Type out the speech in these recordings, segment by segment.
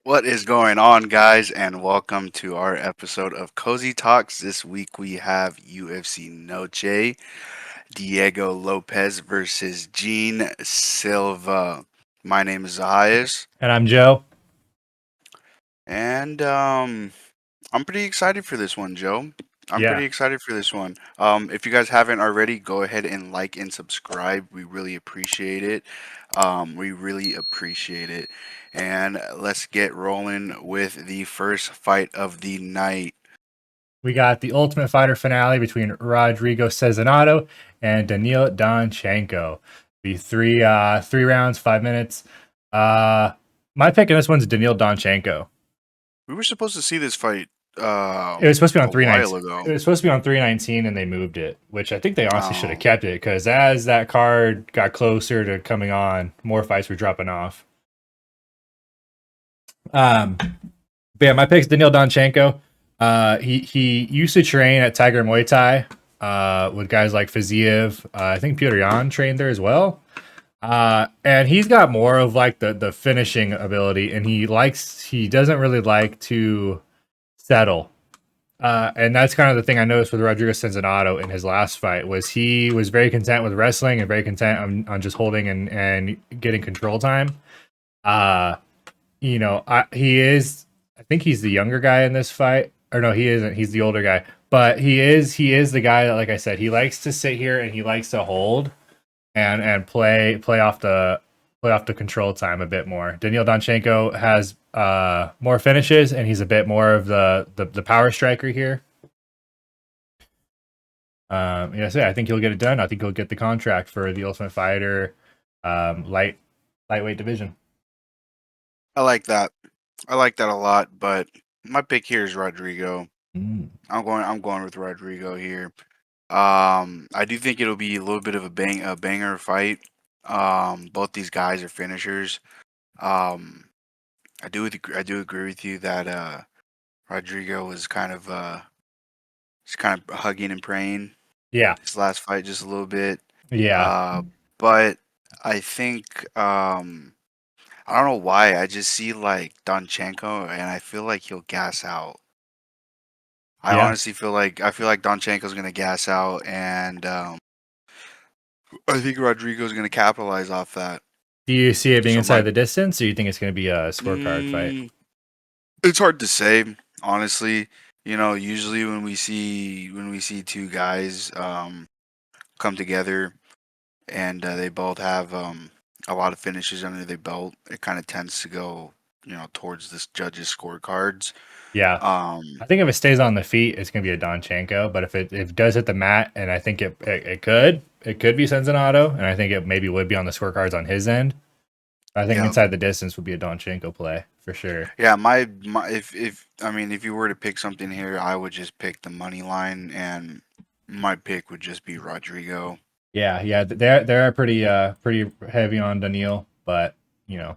What is going on, guys, and welcome to our episode of Cozy Talks. This week we have UFC Noche, Diego Lopes versus Gene Silva. My name is Zayas, And I'm Joe. and I'm pretty excited for this one, Joe. I'm Yeah, pretty excited for this one. If you guys haven't already, go ahead and like and subscribe. We really appreciate it. We really appreciate it. And let's get rolling with the first fight of the night. we got the Ultimate Fighter finale between Rodrigo Cezinado and Daniil Danchenko. The three rounds, 5 minutes. My pick in this one's Daniil Danchenko. We were supposed to see this fight It was supposed to be on a while 319. ago. It was supposed to be on 319, and they moved it, which I think they honestly should have Oh, kept it because as that card got closer to coming on, more fights were dropping off. But yeah, my pick's Daniil Danchenko. He used to train at Tiger Muay Thai with guys like Fiziev. I think Petr Yan trained there as well. And he's got more of like the finishing ability, and he doesn't really like to settle. And that's kind of the thing I noticed with Rodrigo Centenato in his last fight was he was very content with wrestling and very content on just holding and getting control time. Uh, he is. I think he's the younger guy in this fight, or no, he isn't. He's the older guy, but he is the guy that, like I said, he likes to sit here and he likes to hold and play off the control time a bit more. Daniil Danchenko has more finishes, and he's a bit more of the power striker here. So yeah, I think he'll get it done. I think he'll get the contract for the Ultimate Fighter lightweight division. I like that. I like that a lot, but my pick here is Rodrigo. Mm. I'm going with Rodrigo here. I do think it'll be a little bit of a banger fight. Both these guys are finishers. Um, I do agree with you that Rodrigo was kind of hugging and praying Yeah, his last fight just a little bit. yeah, But I think I don't know why I just see like Donchenko and I feel like he'll gas out. I yeah. honestly feel like Donchenko's gonna gas out, and I think Rodrigo's gonna capitalize off that. Do you see it being So inside my the distance, or you think it's going to be a scorecard fight? mm, it's hard to say, honestly. Usually when we see two guys come together and they both have a lot of finishes under their belt, it kind of tends to go towards this judges' scorecards. Yeah. Um, I think if it stays on the feet, it's gonna be a Donchenko. But if it does hit the mat, and I think it could be Senzonato, and I think it maybe would be on the scorecards on his end. I think yeah, inside the distance would be a Donchenko play for sure. yeah. My if I mean if you were to pick something here, I would just pick the money line, and my pick would just be Rodrigo. Yeah, yeah, they're pretty heavy on Daniil, but you know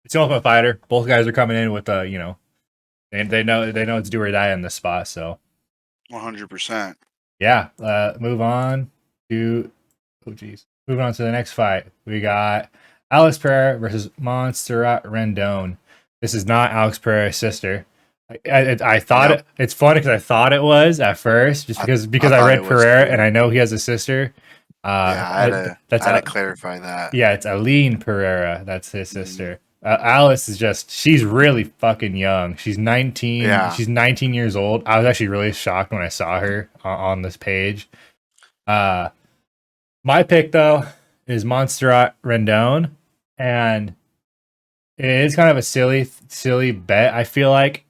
it's the Ultimate Fighter. Both guys are coming in with they know it's do or die in this spot. So 100%. yeah, move on to moving on to the next fight. We got Alex Pereira versus Montserrat Rendon. This is not Alex Pereira's sister. I thought Yep. it's funny because I thought it was at first, just I because I thought read it was Pereira and too. I know he has a sister. Yeah, I That's had to clarify that. yeah, it's Aline Pereira. That's his Mm, sister. Alice is she's really fucking young. She's 19. yeah, She's 19 years old. I was actually really shocked when I saw her on this page. Uh, my pick though is Montserrat Rendon, and it is kind of a silly bet. I feel like,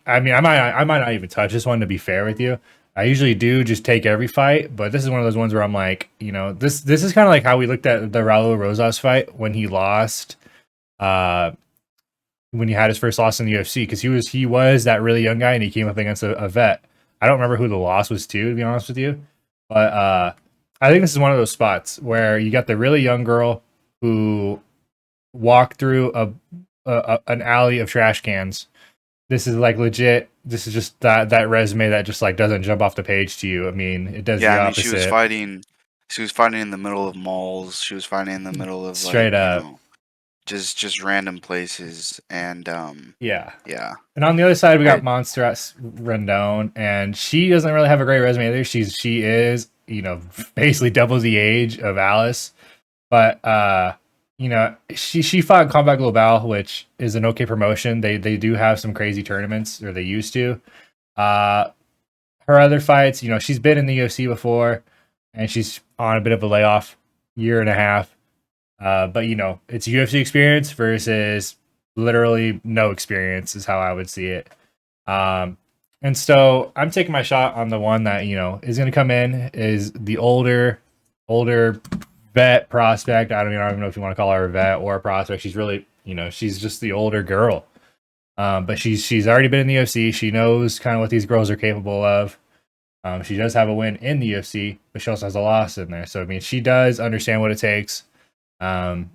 I mean, I might not even touch this one to be fair with you. I usually do just take every fight, but this is one of those ones where I'm like, this is kind of like how we looked at the Raul Rosas fight when he lost, uh, when he had his first loss in the UFC because he was that really young guy and he came up against a vet. I don't remember who the loss was to be honest with you, but I think this is one of those spots where you got the really young girl who walked through an alley of trash cans. This is like legit. This is just that resume that just like doesn't jump off the page to you. I mean, it does yeah. the I mean, opposite. she was fighting in the middle of malls. She was fighting in the middle of Straight up. just random places, and Yeah. yeah. And on the other side, we got I Montserrat Rendon, and she doesn't really have a great resume either. She is, basically double the age of Alice, but she fought in Combat Global, which is an okay promotion. They do have some crazy tournaments, or they used to. Uh, Her other fights, she's been in the UFC before, and she's on a bit of a layoff, year and a half. But it's UFC experience versus literally no experience is how I would see it. Um, and so I'm taking my shot on the one that is going to come in is the older vet prospect. I don't even know if you want to call her a vet or a prospect. She's really, she's just the older girl. But she's already been in the UFC. She knows kind of what these girls are capable of. She does have a win in the UFC, but she also has a loss in there. So I mean, she does understand what it takes. Um,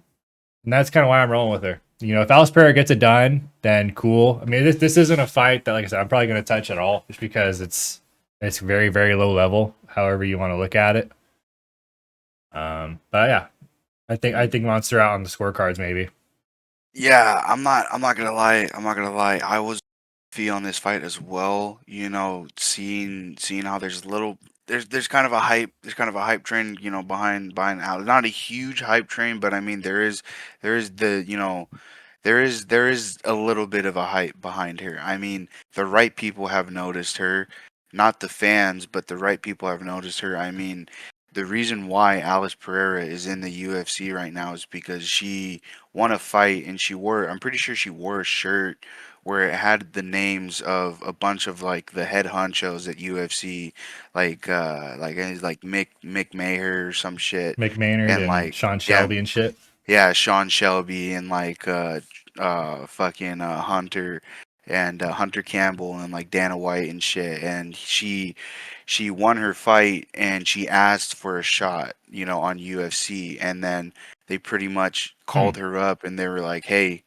and that's kind of why I'm rolling with her. If Alice Pereira gets it done, then cool. I mean, this isn't a fight that, like I said, I'm probably going to touch at all, just because it's very very low level. However you want to look at it. But yeah, I think Monster out on the scorecards maybe. Yeah, I'm not gonna lie. I'm not gonna lie. I was fee on this fight as well. Seeing how there's kind of a hype train, behind Alex. Not a huge hype train, but I mean there is there is a little bit of a hype behind her. I mean, the right people have noticed her, not the fans, but the right people have noticed her. I mean, the reason why Alice Pereira is in the UFC right now is because she won a fight and I'm pretty sure she wore a shirt where it had the names of a bunch of like the head honchos at UFC, like Mick Maher or some shit, Mick Maynard and and like Sean yeah, Shelby and shit. yeah, Sean Shelby and like fucking Hunter and Hunter Campbell and like Dana White and shit. And she won her fight and she asked for a shot, on UFC. And then they pretty much Hmm. called her up and they were like, "Hey,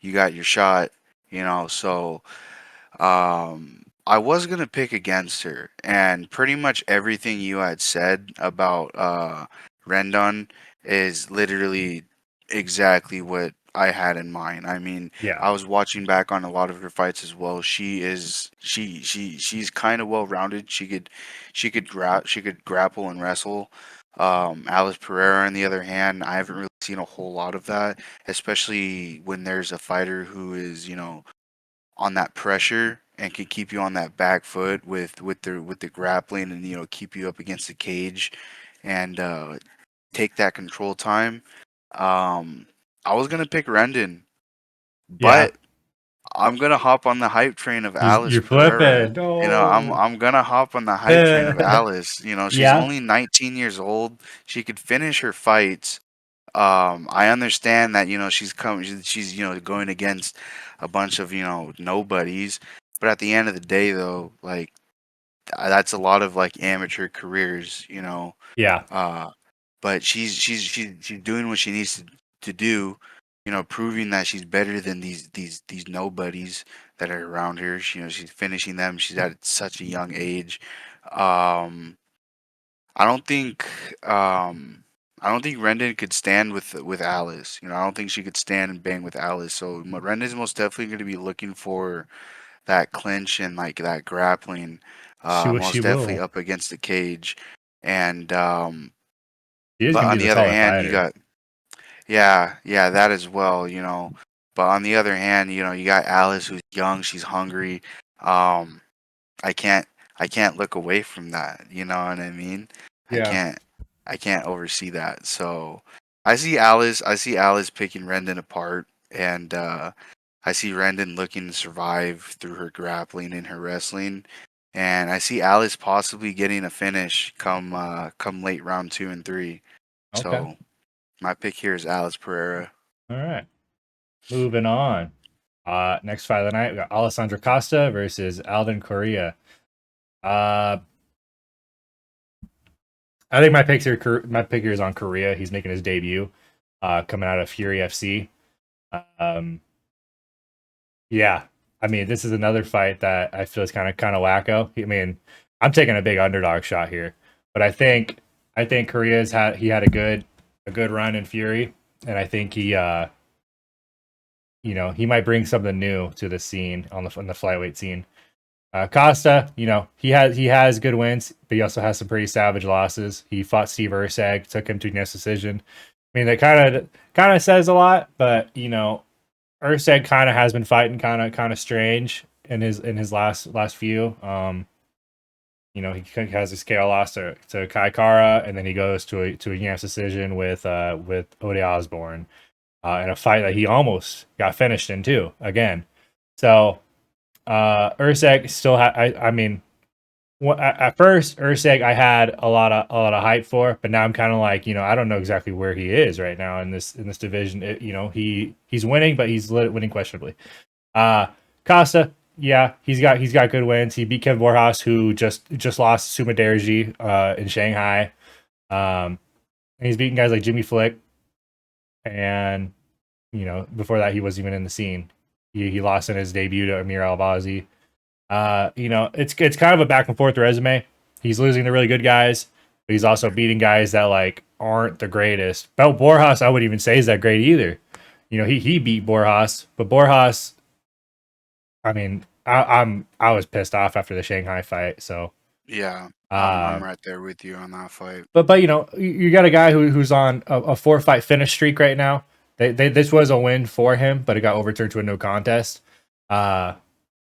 you got your shot," So I was gonna pick against her, and pretty much everything you had said about Rendon is literally exactly what I had in mind. I mean, Yeah. I was watching back on a lot of her fights as well. She's kind of well rounded. She could grapple and wrestle. Alice Pereira, on the other hand, I haven't really seen a whole lot of that, especially when there's a fighter who is, on that pressure and can keep you on that back foot with the grappling, and keep you up against the cage and take that control time. Um, I was gonna pick Rendon, Yeah. but I'm gonna hop on the hype train of Alice You're Pereira. flipping. I'm No. I'm gonna hop on the hype train of Alice. She's Yeah. only 19 years old. She could finish her fights. I understand that she's going against a bunch of nobodies, but at the end of the day, though, like that's a lot of like amateur careers, Yeah. Uh, but she's doing what she needs to do, proving that she's better than these nobodies that are around her. She's finishing them. She's at such a young age. Um, I don't think um I don't think Rendon could stand with Alice. I don't think she could stand and bang with Alice. So Rendon's most definitely going to be looking for that clinch and like that grappling, She most definitely will. up against the cage. And She is but gonna be on the the other taller hand, you fighter. got yeah, that as well. But on the other hand, you got Alice who's young, she's hungry. Um, I can't I can't look away from that. You know what I mean? I Yeah. can't I can't oversee that. So I see Alice picking Rendon apart, and I see Rendon looking to survive through her grappling and her wrestling. And I see Alice possibly getting a finish come late round 2 and 3. Okay. So my pick here is Alice Pereira. All right. Moving on. Next fight of the night, we got Alessandro Costa versus Alvin Correa. Uh, I think my pick here is on Correa. He's making his debut, coming out of Fury FC. Um, yeah, I mean, this is another fight that I feel is kind of wacko. I mean, I'm taking a big underdog shot here, but I think Korea's had a good run in Fury, and I think he might bring something new to the scene on the flyweight scene. Costa, he has good wins, but he also has some pretty savage losses. He fought Steve Ursag, took him to a unanimous decision. I mean, that kind of says a lot, but Ursag kind of has been fighting kind of strange in his last few. He has a scale loss to Kai Kara, and then he goes to a unanimous decision with Ode Osborne in a fight that he almost got finished in too again. So Ursag still had. I mean, at first Ursag I had a lot of hype for, but now I'm kind of like I don't know exactly where he is right now in this division. He's winning, but he's winning questionably. Uh, Costa, yeah, he's got good wins. He beat Kevin Borjas, who just lost Suma Derji in Shanghai. And he's beaten guys like Jimmy Flick, and before that he wasn't even in the scene. He lost in his debut to Amir Albazi. It's kind of a back and forth resume. He's losing to really good guys, but he's also beating guys that like aren't the greatest. But Borjas, I wouldn't even say is that great either. He beat Borjas, but Borjas, I mean, I was pissed off after the Shanghai fight. So, Yeah, I'm uh, right there with you on that fight. but you got a guy who's on a 4-fight finish streak right now. This was a win for him, but it got overturned to a no contest. Uh,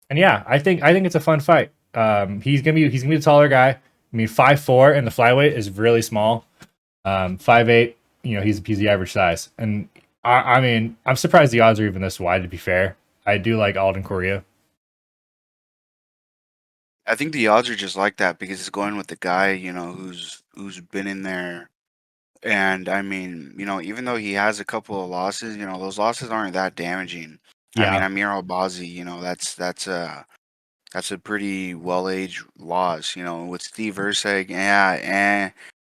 and yeah, I think it's a fun fight. He's gonna be the taller guy. I mean, 5'4" and the flyweight is really small. 5'8", he's the average size. And I mean, I'm surprised the odds are even this wide. To be fair, I do like Alden Korea. I think the odds are just like that because it's going with the guy, who's been in there. And I mean, even though he has a couple of losses, those losses aren't that damaging. I mean, Yeah, Amir Albazi, that's a pretty well-aged loss. With Steve Ursag, yeah,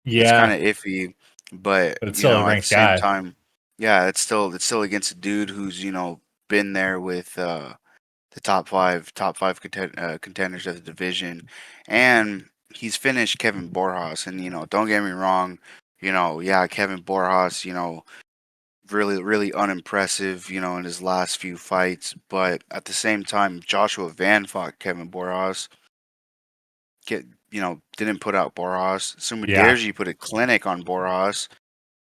it's kind yeah, of iffy, but but it's still a at the ranked same guy. time, yeah, it's still against a dude who's been there with the top five contenders of the division, and he's finished Kevin Borjas. And don't get me wrong, yeah, Kevin Borjas, really really unimpressive, in his last few fights. But at the same time, Joshua Van fought Kevin Borjas, didn't put out Borjas. Yeah, Sumudaerji put a clinic on Borjas,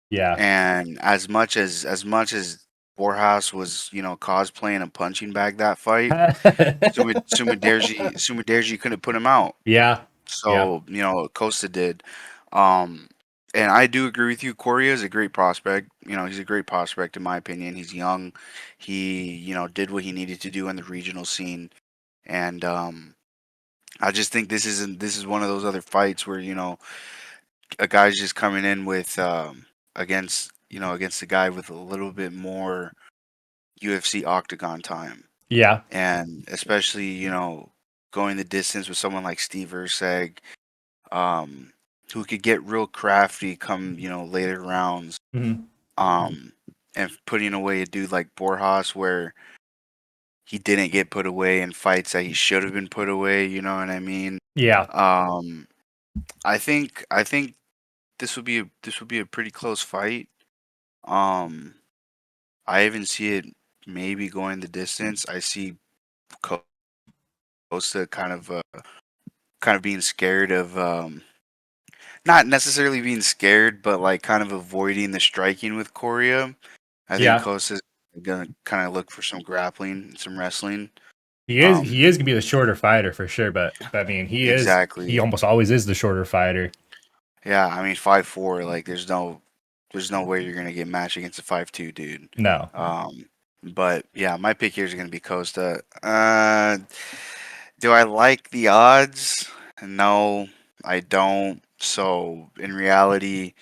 yeah, and as much as Borjas was, cosplaying a punching bag that fight, Sumudaerji couldn't put him out. yeah, yeah. So, Costa did. Um, and I do agree with you. Correa is a great prospect. He's a great prospect in my opinion. He's young. He, did what he needed to do in the regional scene. And I just think this is one of those other fights where, a guy's just coming in with against a guy with a little bit more UFC octagon time. Yeah. And especially, going the distance with someone like Steve Urseg, um, who could get real crafty come, later rounds, Mhm. um, and putting away a dude like Borjas where he didn't get put away in fights that he should have been put away. You know what I mean? Yeah. Um, I think this would be a pretty close fight. Um, I even see it maybe going the distance. I see Costa kind of being scared of not necessarily being scared, but like kind of avoiding the striking with Correa. I think Yeah. Costa's gonna kind of look for some grappling, some wrestling. He is Um, he is gonna be the shorter fighter for sure, but I mean he exactly. almost always is the shorter fighter. Yeah, I mean 5'4", like there's no way you're gonna get matched against a 5'2" dude. No. Um, but yeah, my pick here is gonna be Costa. Do I like the odds? No, I don't. So in reality,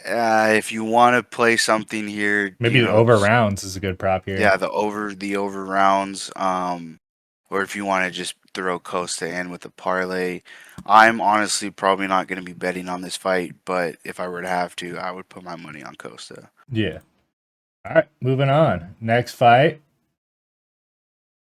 if you want to play something here, Maybe the over rounds is a good prop here. yeah, the over rounds, or if you want to just throw Costa in with a parlay. I'm honestly probably not going to be betting on this fight, but if I were to have to, I would put my money on Costa. Yeah. All right, moving on. Next fight,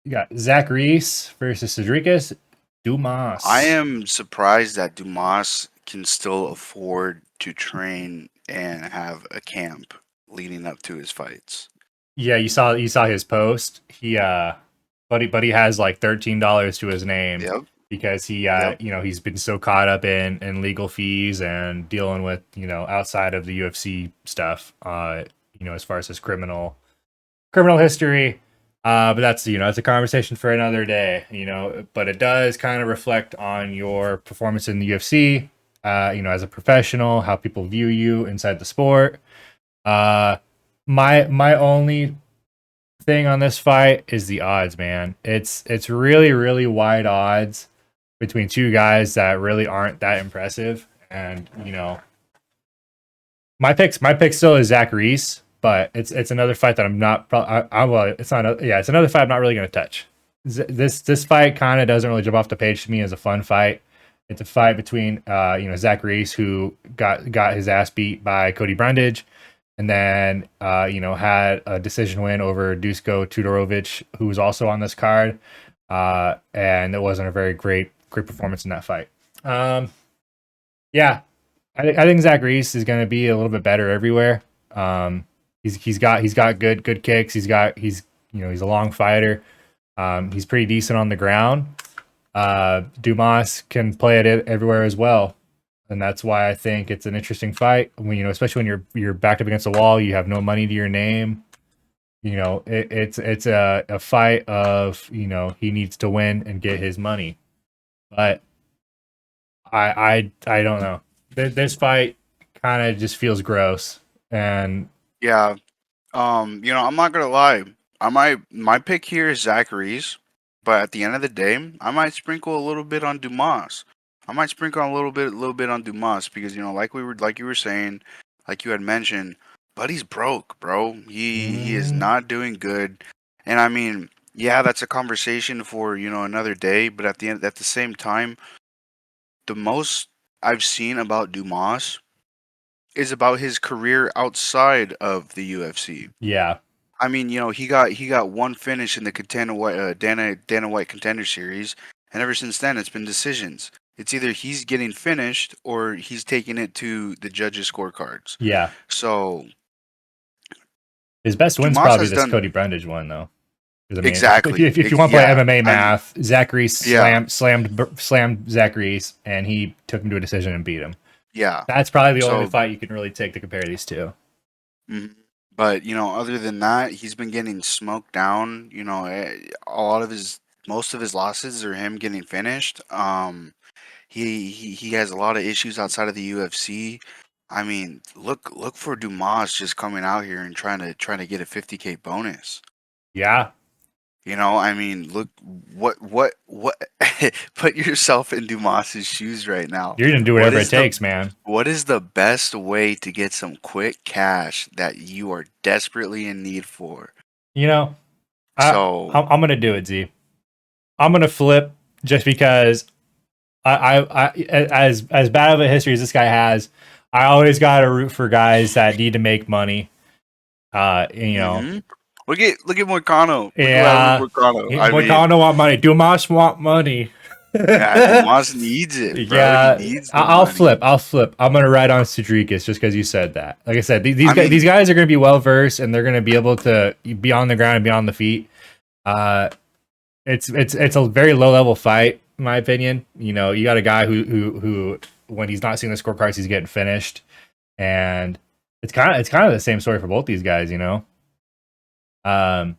you got Zach Reese versus Cedricus I Dumas. am surprised that Dumas can still afford to train and have a camp leading up to his fights. Yeah, you saw his post. But he has like $13 to his name Yep. because Yep. he's been so caught up in legal fees and dealing with outside of the UFC stuff. As far as his criminal history. But that's a conversation for another day. But it does kind of reflect on your performance in the UFC. As a professional, how people view you inside the sport. Uh, my only thing on this fight is the odds, man. It's really really wide odds between two guys that really aren't that impressive, and my pick still is Zach Reese, but it's another fight that I'm not. Well, it's not. It's another fight I'm not really going to touch. This fight kind of doesn't really jump off the page to me as a fun fight. It's a fight between Zach Reese, who got his ass beat by Cody Brundage, and then had a decision win over Dusko Tudorovic, who was also on this card, and it wasn't a very great performance in that fight. Yeah, I think Zach Reese is going to be a little bit better everywhere. He's got good kicks. He's a long fighter. He's pretty decent on the ground. Dumas can play it everywhere as well, and that's why I think it's an interesting fight. Especially when you're backed up against a wall, you have no money to your name. It's a fight of he needs to win and get his money, but I don't know. This fight kind of just feels gross, and Yeah. I'm not gonna lie. My pick here is Zachary's, but at the end of the day, I might sprinkle a little bit on Dumas. I might sprinkle a little bit on Dumas because like you were saying, like you had mentioned, Buddy's broke, bro. He is not doing good, and I mean, yeah, that's a conversation for another day. But at the same time, the most I've seen about Dumas is about his career outside of the UFC. yeah, I mean, he got one finish in the Dana White Contender Series, and ever since then it's been decisions. It's either he's getting finished or he's taking it to the judges' scorecards. yeah. So His best win's Dumas probably has this done Cody Brundage one though. Because I mean, exactly. if you want to play Yeah, MMA I mean, math, Zach Reese yeah, slammed Zach Reese, and he took him to a decision and beat him. yeah. That's probably the only So, fight you can really take to compare these two. mhm. But other than that, he's been getting smoked down. A lot of most of his losses are him getting finished. He has a lot of issues outside of the UFC. I mean, look for Dumas just coming out here and trying to get a 50K bonus. Yeah, I mean, look what put yourself in Dumas's shoes right now. you're gonna do What whatever it is the takes, man. what is the best way to get some quick cash that you are desperately in need for? You know, I So, I'm gonna do it, Z. I'm gonna flip just because as bad of a history as this guy has, I always gotta root for guys that need to make money. You know, hmm look at Moicano. Look what happened yeah, with Moicano. I mean, Moicano want money. Dumas want money. yeah, Dumas needs it, bro. He Yeah, needs the I'll money. flip. I'll flip. I'm gonna ride on Cedricus just because you said that. Like I said, I these mean, guys are gonna be well versed and they're gonna be able to be on the ground and be on the feet. Uh, it's a very low level fight, in my opinion. You got a guy who when he's not seeing the scorecards, he's getting finished, and it's kind of the same story for both these guys. Um,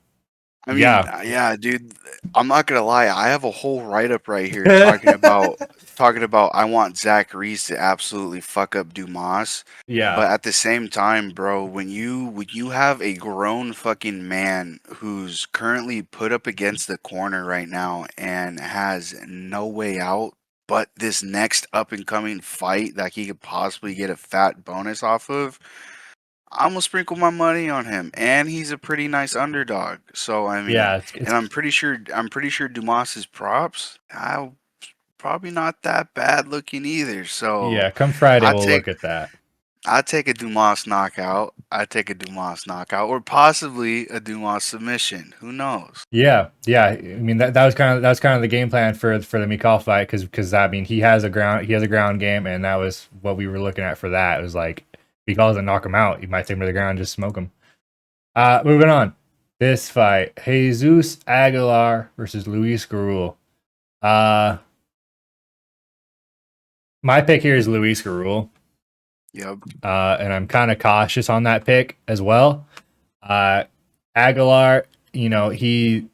I mean, yeah, yeah, dude. I'm not gonna lie. I have a whole write up right here talking about. I want Zach Reese to absolutely fuck up Dumas, yeah, but at the same time, bro, when you have a grown fucking man who's currently put up against the corner right now and has no way out but this next up and coming fight that he could possibly get a fat bonus off of, I'm gonna sprinkle my money on him, and he's a pretty nice underdog. So I mean, yeah. It's and I'm pretty sure Dumas's props, probably not that bad looking either. So yeah. Come Friday, I we'll take look at that. I take a Dumas knockout. I take a Dumas knockout, or possibly a Dumas submission. Who knows? Yeah, yeah. I mean that was kind of the game plan for the Mikal fight because I mean he has a ground game and that was what we were looking at for that. It was like if Mikal doesn't knock him out, you might take him to the ground and just smoke him. Moving on. this fight: Jesus Aguilar versus Luis Garul. Uh, my pick here is Luis Garul, Yep. and I'm kind of cautious on that pick as well. Uh, Aguilar, he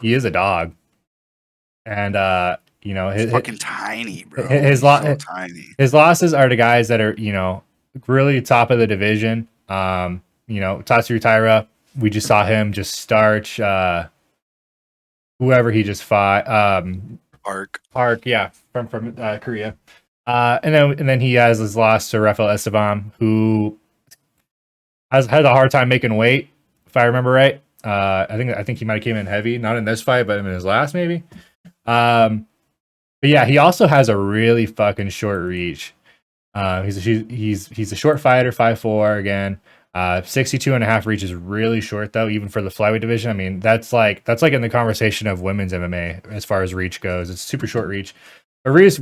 is a dog, and He's fucking tiny, bro. his He's so lot tiny. his losses are to guys that are really top of the division. Tatsuru Taira, we just saw him just starch whoever he just fought. Arc. Park, yeah, from Korea. And then he has his loss to Rafael Esteban, who has had a hard time making weight, if I remember right. I think he might have came in heavy, not in this fight, but in his last maybe. But yeah, he also has a really fucking short reach. He's a short fighter, 5'4" again. 62 and a half reach is really short though, even for the flyweight division. I mean, that's like in the conversation of women's MMA as far as reach goes. It's super short reach. But Luis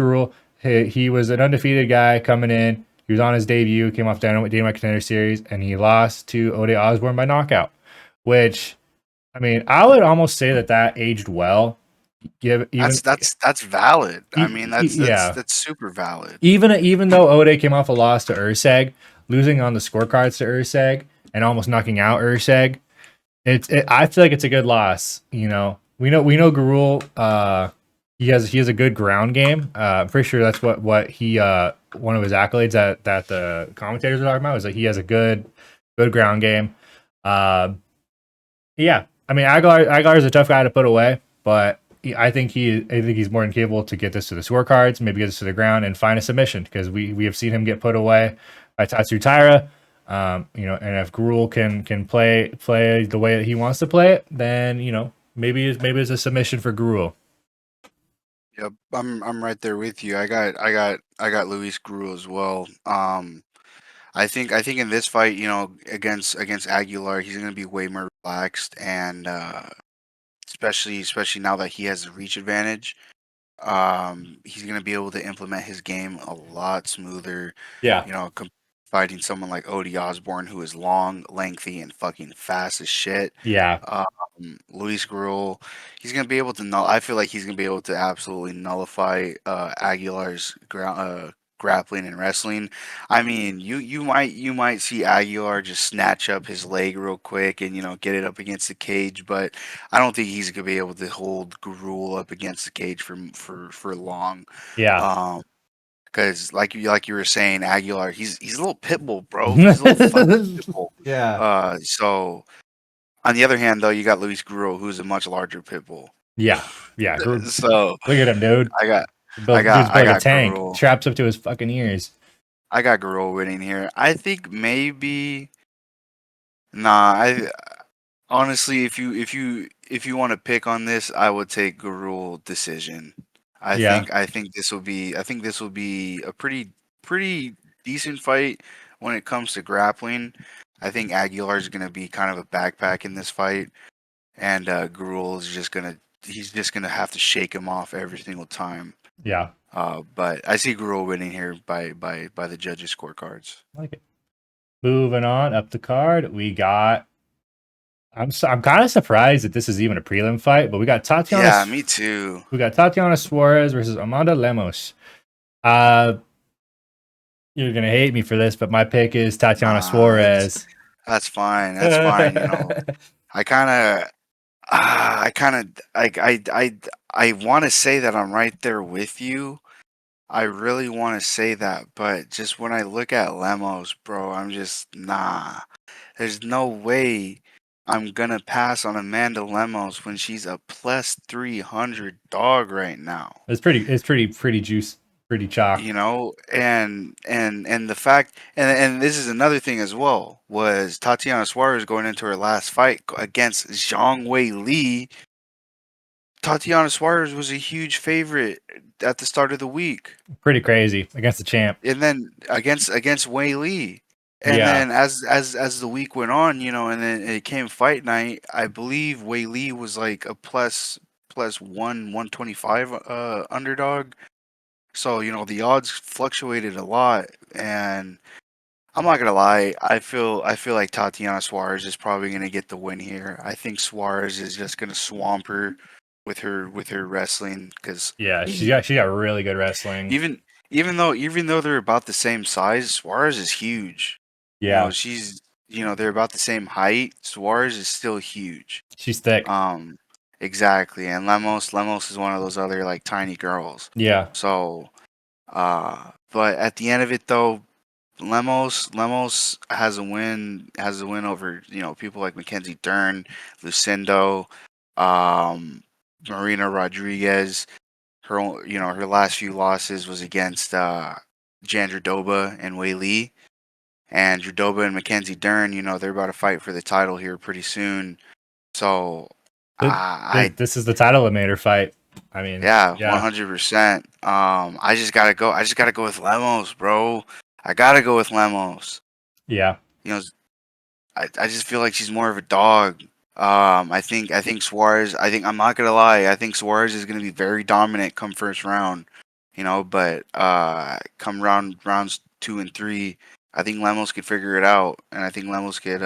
Rule, he was an undefeated guy coming in. He was on his debut, came off Dynamite Contender Series, and he lost to Ode Osborne by knockout. Which, I mean, I would almost say that aged well. Give even That's valid. I mean, yeah, that's super valid. even though Ode came off a loss to Urseg, losing on the scorecards to Urseg and almost knocking out Urseg, I feel like it's a good loss. We know Garul. He has a good ground game. I'm pretty sure that's what he one of his accolades that the commentators are talking about is that he has a good ground game. Yeah, I mean Aguilar is a tough guy to put away, but I think he's more than capable to get this to the scorecards, maybe get this to the ground and find a submission because we have seen him get put away by Tatsu Taira. And if Gruel can play the way that he wants to play it, then maybe it's a submission for Gruel. Yep, I'm right there with you. I got Luis Gru as well. I think in this fight, against Aguilar, he's gonna be way more relaxed, and especially now that he has the reach advantage. He's gonna be able to implement his game a lot smoother. Yeah, Fighting someone like Odie Osborne, who is long, lengthy, and fucking fast as shit. yeah, Luis Gruel, he's gonna be able to null. I feel like he's gonna be able to absolutely nullify Aguilar's grappling and wrestling. I mean, you might see Aguilar just snatch up his leg real quick and get it up against the cage, but I don't think he's gonna be able to hold Gruel up against the cage for long. yeah. Um, because like you were saying, Aguilar, he's a little pit bull, bro. He's a little fucking pit bull. Yeah, So on the other hand, though, you got Luis Guro, who's a much larger pit bull. yeah, yeah. So Look at him, dude. I got I Dude's got I built like a got tank. Guro. Traps up to his fucking ears. I got Guro winning here. I think maybe nah. I honestly, if you want to pick on this, I would take Guro decision. I Yeah, think I think this will be a pretty decent fight when it comes to grappling. I think Aguilar is gonna be kind of a backpack in this fight. And Gruel is just gonna have to shake him off every single time. yeah. But I see Gruel winning here by the judges' scorecards. I like it. Moving on up the card, we got. I'm kind of surprised that this is even a prelim fight, but we got Tatiana. Yeah, me too. We got Tatiana Suarez versus Amanda Lemos. Uh, you're gonna hate me for this, but my pick is Tatiana Nah, Suarez. that's fine. That's fine. I kind of, I kind of, I want to say that I'm right there with you. I really want to say that, but just when I look at Lemos, bro, I'm just nah. There's no way I'm gonna pass on Amanda Lemos when she's a plus 300 dog right now. It's pretty juice, pretty chalk. And the fact, and this is another thing as well, was Tatiana Suarez going into her last fight against Zhang Wei Li. Tatiana Suarez was a huge favorite at the start of the week, Pretty crazy against the champ. and then against Wei Li. And Yeah, then as the week went on, and then it came fight night, I believe Wei Li was like a plus 125 underdog. So, the odds fluctuated a lot, and I'm not gonna lie. I feel like Tatiana Suarez is probably gonna get the win here. I think Suarez is just gonna swamp her with her wrestling because Yeah, she got really good wrestling. even even though they're about the same size, Suarez is huge. You know, Yeah, they're about the same height. Suarez is still huge. she's thick. Um, exactly. And Lemos is one of those other like tiny girls. Yeah, So, but at the end of it though, Lemos has a win over people like Mackenzie Dern, Lucindo, um, Marina Rodriguez. Her last few losses was against Jandradoba and Wei Lee. And Dradoba and Mackenzie Dern, they're about to fight for the title here pretty soon. So, Th- I this is the title eliminator fight. I mean, yeah, yeah, 100%. I just gotta go. I just gotta go with Lemos, bro. I gotta go with Lemos. yeah, You know, I just feel like she's more of a dog. I think Suarez. I'm not gonna lie. I think Suarez is gonna be very dominant come first round. But come rounds 2 and 3, I think Lemos could figure it out, and I think Lemos could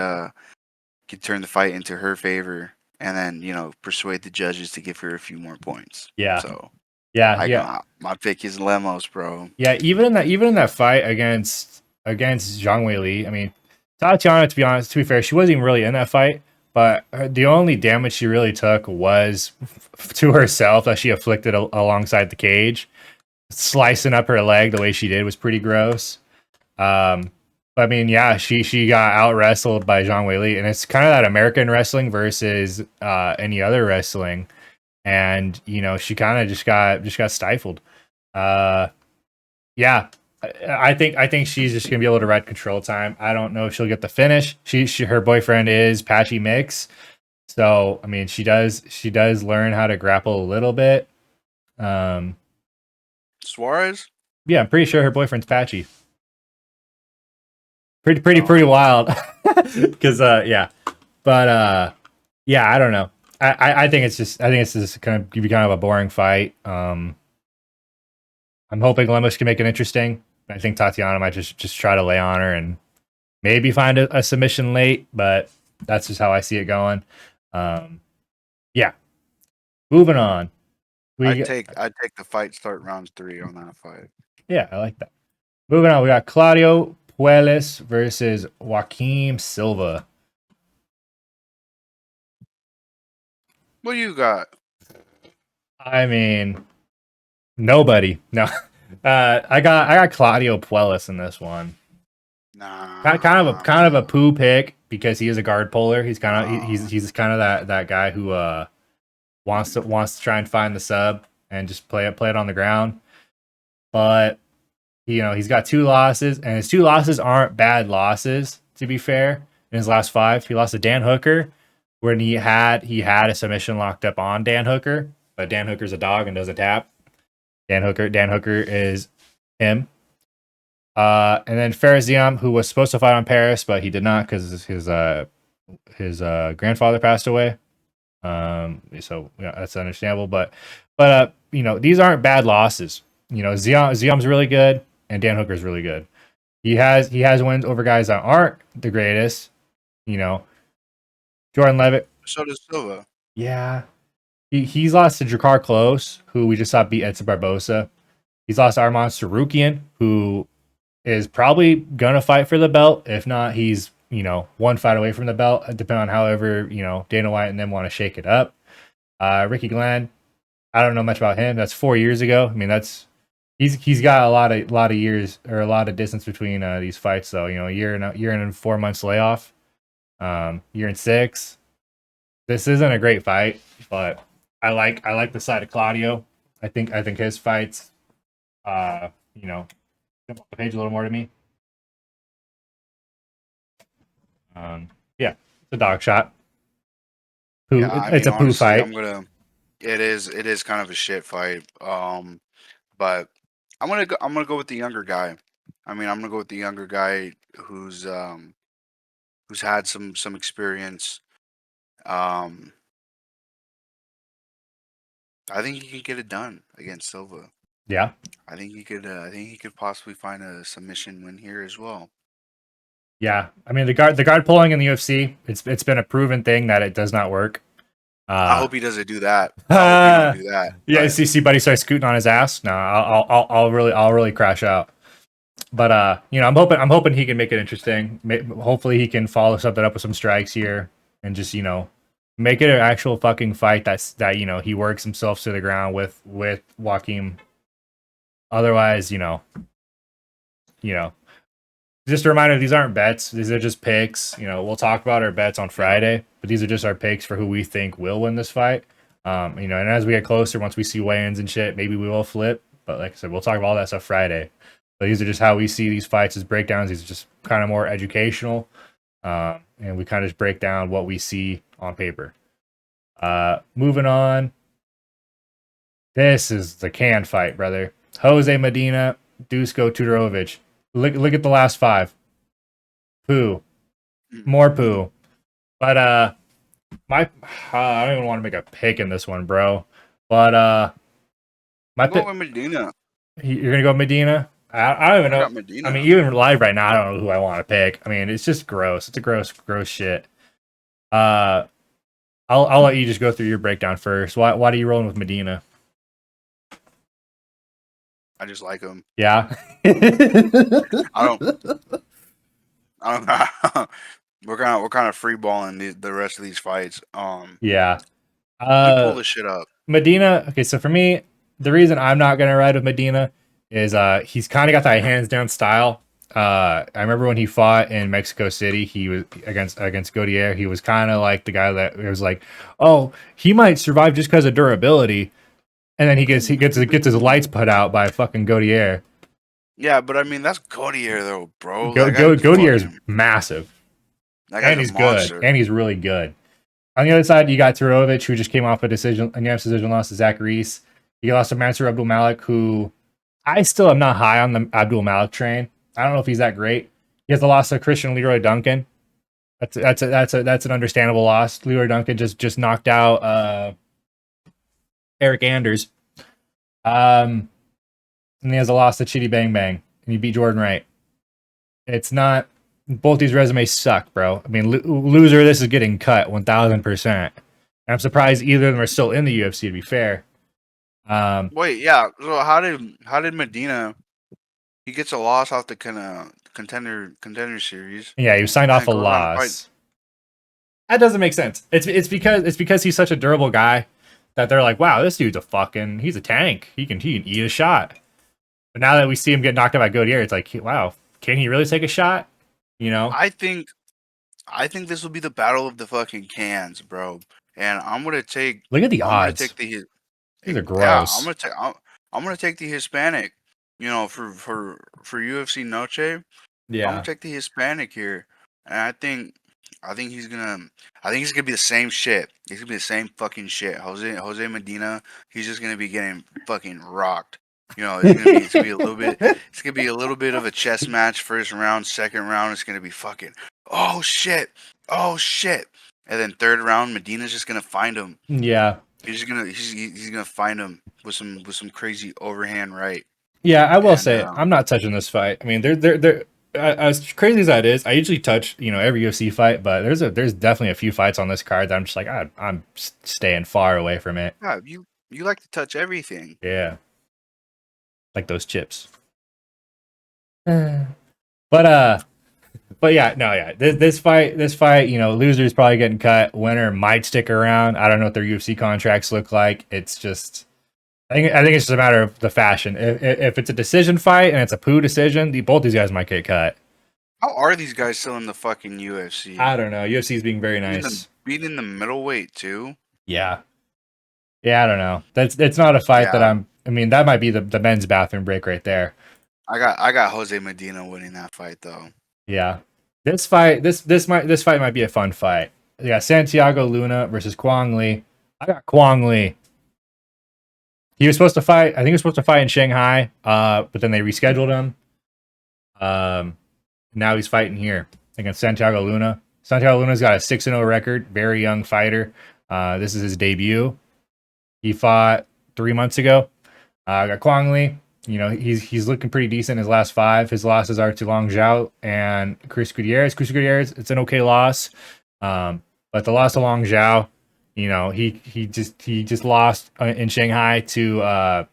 turn the fight into her favor, and then persuade the judges to give her a few more points. yeah, So yeah, yeah, my pick is Lemos, bro. yeah. Even in that fight against Zhang Weili, I mean, Tatiana, to be honest, to be fair, she wasn't even really in that fight. But the only damage she really took was to herself that she afflicted alongside the cage. Slicing up her leg the way she did was pretty gross. But I mean, yeah, she got out wrestled by Zhang Weili, and it's kind of that American wrestling versus any other wrestling, and she kind of just got stifled. Uh, yeah, I think she's just gonna be able to ride control time. I don't know if she'll get the finish. Her boyfriend is Patchy Mix, so I mean she does learn how to grapple a little bit. Um, Suarez? yeah, I'm pretty sure her boyfriend's Patchy. Pretty Oh, wild. Because yeah, but yeah, I don't know. I think it's just gonna be kind of a boring fight. I'm hoping Lemos can make it interesting. I think Tatiana might just try to lay on her and maybe find a submission late, but that's just how I see it going. Um, yeah, moving on. We I'd take the fight start round 3 on that fight. Yeah, I like that. Moving on, we got Claudio Puelles versus Joaquim Silva. What do you got? I mean, nobody. No. I got Claudio Puelles in this one. Kind of a Nah. poo pick because he is a guard puller. He's kind of Nah. he's kind of that guy who wants to try and find the sub and just play it on the ground. But he's got 2 losses, and his 2 losses aren't bad losses. To be fair, in his last 5, he lost to Dan Hooker when he had a submission locked up on Dan Hooker, but Dan Hooker's a dog and doesn't tap. Dan Hooker is him. And then Faraziam, who was supposed to fight on Paris, but he did not because his grandfather passed away. So that's understandable. But these aren't bad losses. Ziam's really good, and Dan Hooker's really good. He has wins over guys that aren't the greatest. You know, Jordan Levitt. So does Silva. Yeah, he's lost to Jakar Close, who we just saw beat Edson Barbosa. He's lost to Arman Sarukian, who is probably gonna fight for the belt. If not, he's one fight away from the belt, depending on however Dana White and them want to shake it up. Ricky Glenn, I don't know much about him. That's 4 years ago. I mean, he's got a lot of years or a lot of distance between these fights. So a year and 4 months layoff, year and 6. This isn't a great fight, but I like the side of Claudio. I think his fights, jump off the page a little more to me. Yeah, it's a dog shot. Yeah, I It's mean a poo honestly, fight. I'm gonna. It is kind of a shit fight. But I'm gonna go with the younger guy. I mean, I'm gonna go with the younger guy who's had some experience. Um, I think he could get it done against Silva. Yeah, I think he could. I think he could possibly find a submission win here as well. Yeah, I mean the guard pulling in the UFC, it's been a proven thing that it does not work. I Uh, hope he doesn't do that. I hope he don't do that. yeah, But see buddy starts scooting on his ass. No, I'll really crash out. But you know, I'm hoping he can make it interesting. Hopefully, he can follow something up with some strikes here and just you know make it an actual fucking fight. That you know he works himself to the ground with Joaquin. Otherwise, you know, just a reminder: these aren't bets. These are just picks. You know, we'll talk about our bets on Friday, but these are just our picks for who we think will win this fight. You know, and as we get closer, once we see weigh-ins and shit, maybe we will flip. But like I said, we'll talk about all that stuff Friday. But these are just how we see these fights as breakdowns. These are just kind of more educational, and we kind of just break down what we see on paper. Moving on. This is the can fight, brother. Jose Medina, Dusko Tudorovic. Look at the last five. Poo. More poo. But I don't even want to make a pick in this one, bro. But my I'm going pick. with Medina. You're gonna go Medina. I don't even I know. got I Medina. mean, even live right now, I don't know who I want to pick. I mean, it's just gross. It's a gross shit. Uh, I'll let you just go through your breakdown first. Why are you rolling with Medina? I just like him. Yeah. I don't. I don't. we're kind of free balling the rest of these fights. Yeah. Let me pull this shit up. Medina. Okay, so for me, the reason I'm not gonna ride with Medina is he's kind of got that hands down style. I remember when he fought in Mexico City, he was against Gaudier. He was kind of like the guy that was like, oh, he might survive just because of durability, and then he gets his lights put out by fucking Gaudier. Yeah, but I mean that's Gaudier though, bro. That guy's Gaudier is fucking. massive, That guy's and a he's good, monster. and he's really good. On the other side, you got Turovic, who just came off a unanimous decision loss to Zach Reese. You lost to Mansour Abdul Malik, who I still am not high on the Abdul Malik train. I don't know if he's that great. He has the loss to Christian Leroy Duncan. That's an understandable loss. Leroy Duncan just knocked out Eric Anders. And he has a loss to Chitty Bang Bang, and he beat Jordan Wright. It's not. Both these resumes suck, bro. I mean, loser. This is getting cut 1000%. I'm surprised either of them are still in the UFC. To be fair. Wait, yeah. So how did Medina? He gets a loss off the kind of contender series, Yeah, he was signed and off then a goes on to fight. loss. That doesn't make sense. It's because he's such a durable guy that they're like, wow, this dude's he's a tank. He can eat a shot. But now that we see him get knocked out by Gaudier, it's like, wow, can he really take a shot? You know? I think this will be the battle of the fucking cans, bro. And I'm gonna take. Look at the I'm gonna odds. take the. These are Yeah, gross. I'm gonna take the Hispanic. You know, for UFC Noche, I'm gonna Yeah. take the Hispanic here, and I think he's gonna be the same shit. He's gonna be the same fucking shit. Jose Medina, he's just gonna be getting fucking rocked. You know, it's gonna be a little bit. It's gonna be a little bit of a chess match. First round, second round, it's gonna be fucking. Oh shit! Oh shit! And then third round, Medina's just gonna find him. Yeah. He's gonna find him with some crazy overhand right. Yeah, I will And say I'm not touching this fight. I mean, they're as crazy as that is. I usually touch every UFC fight, but there's definitely a few fights on this card that I'm just like I'm staying far away from it. yeah, you like to touch everything. Yeah, like those chips. But but yeah, no, yeah. This fight, loser's probably getting cut. Winner might stick around. I don't know what their UFC contracts look like. It's just, I think it's just a matter of the fashion. If it's a decision fight and it's a poo decision, both these guys might get cut. How are these guys still in the fucking UFC? I don't know. UFC is being very nice. Beating the middleweight too. Yeah, yeah. I don't know. It's not a fight that Yeah, I'm. I mean, that might be the men's bathroom break right there. I got Jose Medina winning that fight though. Yeah. This fight might be a fun fight. Yeah, Santiago Luna versus Kwang Lee. I got Kwang Lee. He was supposed to fight. I think he was supposed to fight in Shanghai. But then they rescheduled him. Now he's fighting here against Santiago Luna. Santiago Luna's got a 6-0 record. Very young fighter. This is his debut. He fought 3 months ago. I got Kwang Lee. he's looking pretty decent his last 5. His losses are to Long Zhao and Chris Gutierrez. Chris Gutierrez, it's an okay loss, but the loss to Long Zhao, he just lost in Shanghai to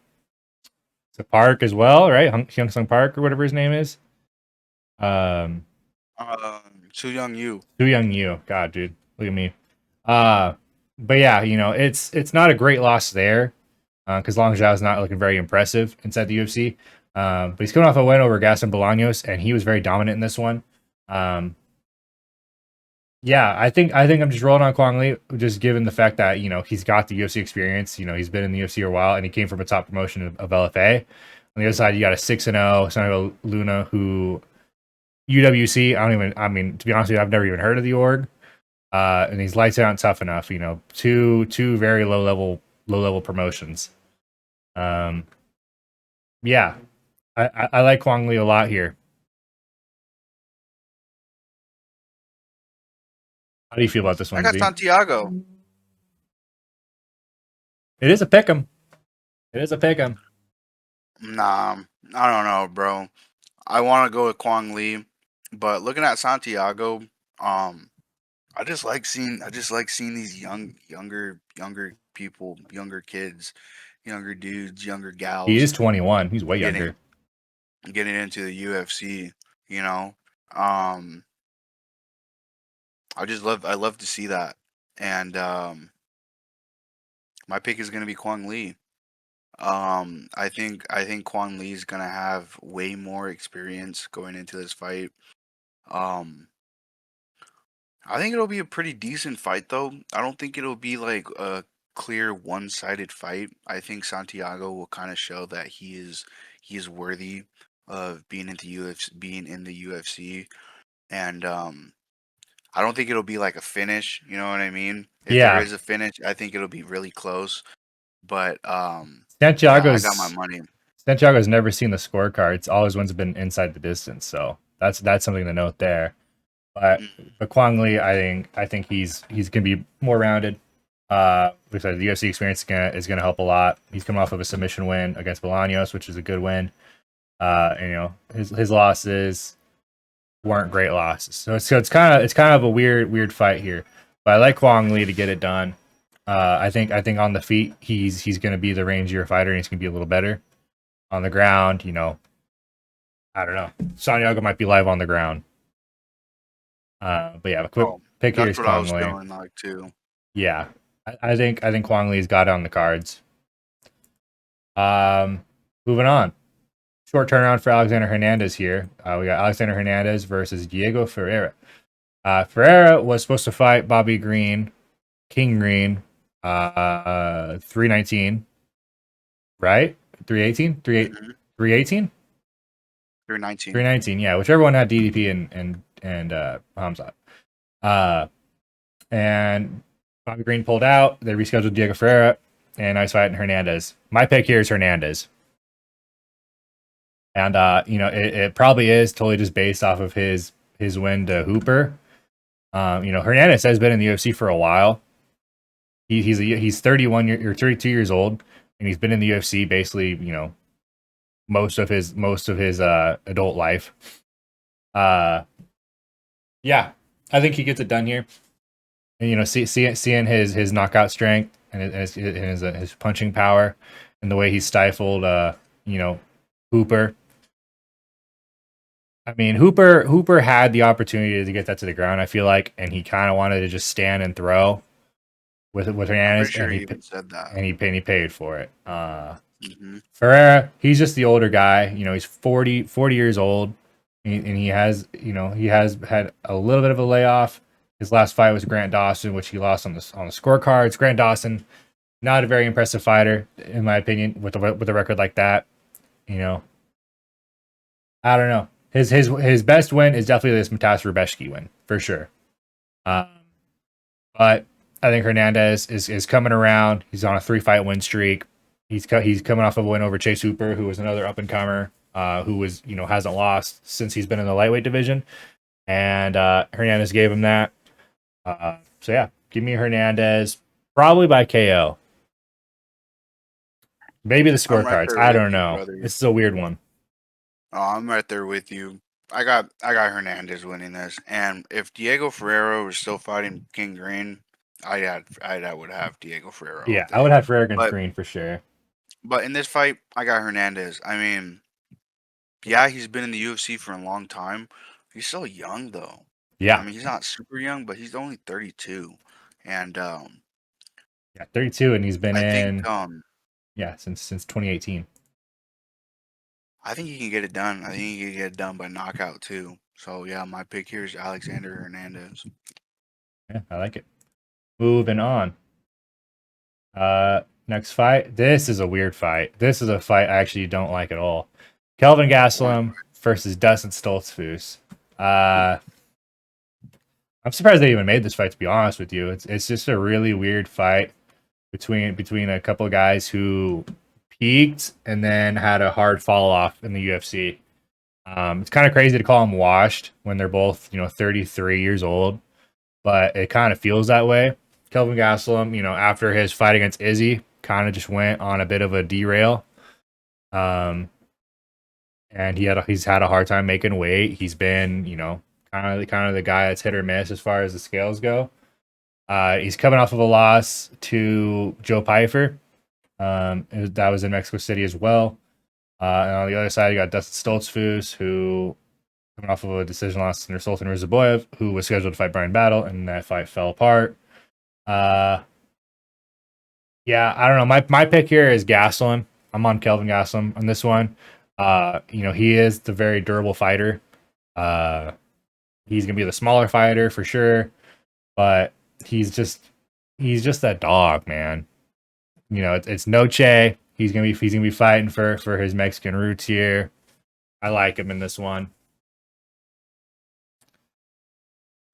Park as well, right? Hyung Sung Park or whatever his name is. Um, Su Young Yu. Su Young Yu. God, dude, look at me. But yeah, it's not a great loss there because Long Zhao is not looking very impressive inside the UFC. But he's coming off a win over Gaston Bolaños, and he was very dominant in this one. Yeah, I think I'm just rolling on Kwang Lee, just given the fact that he's got the UFC experience. He's been in the UFC a while, and he came from a top promotion of LFA. On the other side, you got a 6-0 Santiago Luna, who UWC. I mean, to be honest with you, I've never even heard of the org. And he's lights out and tough enough. Two very low level promotions. Yeah, I like Kwang Lee a lot here. How do you feel about this I one, got Z? Santiago. It is a pick 'em. It is a pick 'em. Nah, I don't know, bro. I want to go with Kwang Lee, but looking at Santiago, I just like seeing these younger people, younger kids, younger dudes, younger He gals is 21. He's way getting younger. getting into the UFC. You know, um, I love to see that, and my pick is gonna be Kwang Lee. I think Kwang Lee is gonna have way more experience going into this fight. Um, I think it'll be a pretty decent fight, though. I don't think it'll be like a clear one-sided fight. I think Santiago will kind of show that he is worthy of being in the UFC, and I don't think it'll be like a finish. You know what I mean? If there Yeah, is a finish, I think it'll be really close. But yeah, I got my Santiago's money. Santiago's never seen the scorecards. All his wins have been inside the distance, so that's something to note there. But Mm, but Kwang Lee, I think he's gonna be more rounded. Like I said, the UFC experience is gonna help a lot. He's coming off of a submission win against Bolaños, which is a good win. And his losses weren't great losses, so it's kind of a weird fight here. But I like Kwang Lee to get it done. I think on the feet he's gonna be the rangier fighter, and he's gonna be a little better on the ground. I don't know. Santiago might be live on the ground. But yeah, a quick Oh, pick here that's is what I Kwang was Lee. feeling like too. Yeah, I think Kwang Lee's got it on the cards. Um, Moving on. Short turnaround for Alexander Hernandez here. We got Alexander Hernandez versus Diego Ferreira. Ferreira was supposed to fight Bobby Green, King Green, 319, right? 318, 318, 319. 319. Yeah, whichever one had DDP and Hamzat. Uh, and Bobby Green pulled out. They rescheduled Diego Ferreira, and I was fighting Hernandez. My pick here is Hernandez. And it probably is totally just based off of his win to Hooper. Hernandez has been in the UFC for a while. He's 31 or 32 years old, and he's been in the UFC basically most of his adult life. Yeah, I think he gets it done here. And seeing his knockout strength and his punching power and the way he stifled Hooper. I mean, Hooper had the opportunity to get that to the ground, I feel like, and he kind of wanted to just stand and throw with I'm Hernandez, pretty and sure he he even said that. and he paid for it. Hmm. Ferreira, he's just the older guy. He's 40 years old, and he has had a little bit of a layoff. His last fight was Grant Dawson, which he lost on the scorecards. Grant Dawson, not a very impressive fighter, in my opinion, with a record like that. You know, I don't know. His best win is definitely this Matas Rebeshki win for sure. Um, but I think Hernandez is coming around. He's on a 3-fight win streak. He's coming off of a win over Chase Hooper, who was another up and comer, who was hasn't lost since he's been in the lightweight division, and Hernandez gave him that. So yeah, give me Hernandez probably by KO. Maybe the I'm right scorecards. there I with don't you, know. brother. This is a weird one. Oh, I'm right there with you. I got Hernandez winning this, and if Diego Ferrero was still fighting King Green, I would have Diego Ferrero all Yeah, I would day. have Ferrer against But Green for sure. in this fight, I got Hernandez. I mean, yeah, he's been in the UFC for a long time. He's still young though. I Yeah, mean, he's not super young, but he's only 32, and yeah, 32, and he's been I think in since 2018. I think he can get it done. I think he can get it done by knockout too. So yeah, my pick here is Alexander Hernandez. Yeah, I like it. Moving on. Next fight. This is a weird fight. This is a fight I actually don't like at all. Kelvin Boring. Gastelum versus Dustin Stoltzfus. Uh, I'm surprised they even made this fight. To be honest with you, it's just a really weird fight between a couple of guys who peaked and then had a hard fall off in the UFC. It's kind of crazy to call them washed when they're both 33 years old, but it kind of feels that way. Kelvin Gastelum, after his fight against Izzy, kind of just went on a bit of a derail. Um, and he's had a hard time making weight. He's been, kind of the guy that's hit or miss as far as the scales go. He's coming off of a loss to Joe Pyfer. That was in Mexico City as well. And on the other side, you got Dustin Stoltzfus, who coming off of a decision loss to Sultan Rizaboyev, who was scheduled to fight Brian Battle, and that fight fell apart. Yeah, I don't know. My pick here is Gastelum. I'm on Kelvin Gastelum on this one. He is the very durable fighter. Uh, he's gonna be the smaller fighter for sure, but he's just that dog, man. It's Noche. He's gonna be fighting for his Mexican roots here. I like him in this one.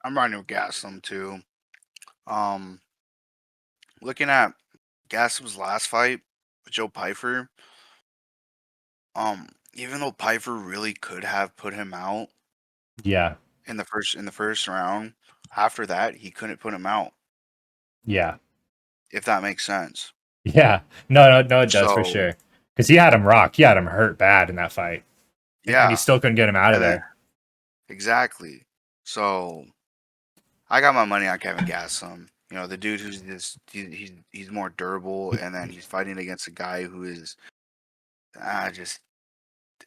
I'm riding with Gaslam too. Um, looking at Gaslam's last fight with Joe Pyfer, even though Pyfer really could have put him out Yeah, in the first round, after that he couldn't put him out. yeah, If that makes sense. yeah. No, it does for So sure. Because he had him rocked. He had him hurt bad in that fight, and he yeah, still couldn't get him out of and then there. exactly. So I got my money on Kevin Gaslam. The dude who's he's more durable, and then he's fighting against a guy who is just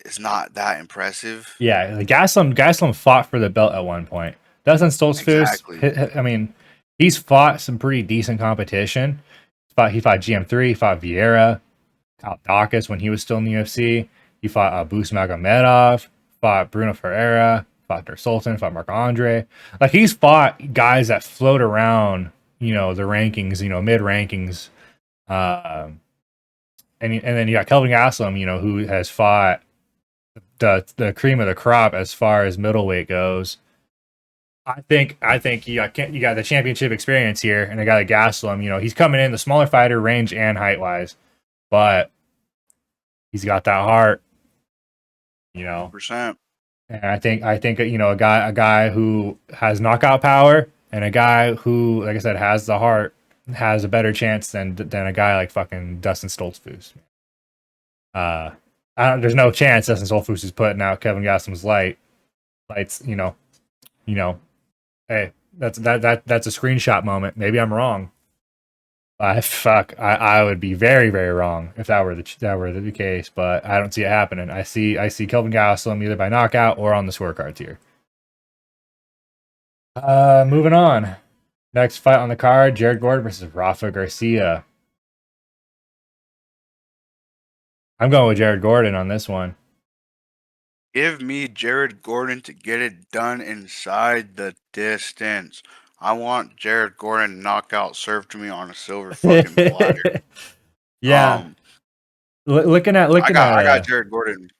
is not that impressive. Yeah, like Gaslam fought for the belt at one point. Dustin Stoltzfus, Exactly. I mean, he's fought some pretty decent competition. He fought GM3, he fought Vieira, Kyle Dawkins when he was still in the UFC. He fought Abus Magomedov, fought Bruno Ferreira, fought Der Sultan, fought Marc Andre. Like he's fought guys that float around, the rankings, mid rankings. And then you got Kelvin Gastelum, who has fought the cream of the crop as far as middleweight goes. I think you got the championship experience here, and a guy like Gastelum, he's coming in the smaller fighter range and height wise, but he's got that heart, you know. 100%. And I think a guy who has knockout power and a guy who, like I said, has the heart has a better chance than a guy like fucking Dustin Stoltzfus. There's no chance Dustin Stoltzfus is putting out Kevin Gastelum's lights. Hey, that's a screenshot moment. Maybe I'm wrong. I would be very, very wrong if that were the case, but I don't see it happening. I see Kelvin Gastelum either by knockout or on the scorecards here. Moving on. Next fight on the card: Jared Gordon versus Rafa Garcia. I'm going with Jared Gordon on this one. Give me Jared Gordon to get it done inside the distance. I want Jared Gordon knockout served to me on a silver fucking platter. Yeah, Um, looking at I got Jared Gordon.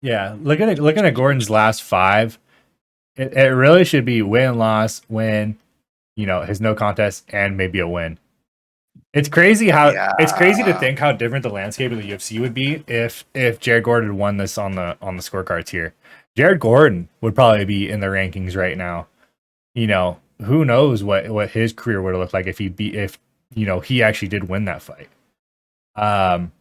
looking at Gordon's last five, it really should be win, loss, win. His no contest and maybe a win. Yeah, It's crazy to think how different the landscape of the UFC would be if Jared Gordon won this on the scorecards here. Jared Gordon would probably be in the rankings right now. Who knows what his career would have looked like if he actually did win that fight. Um,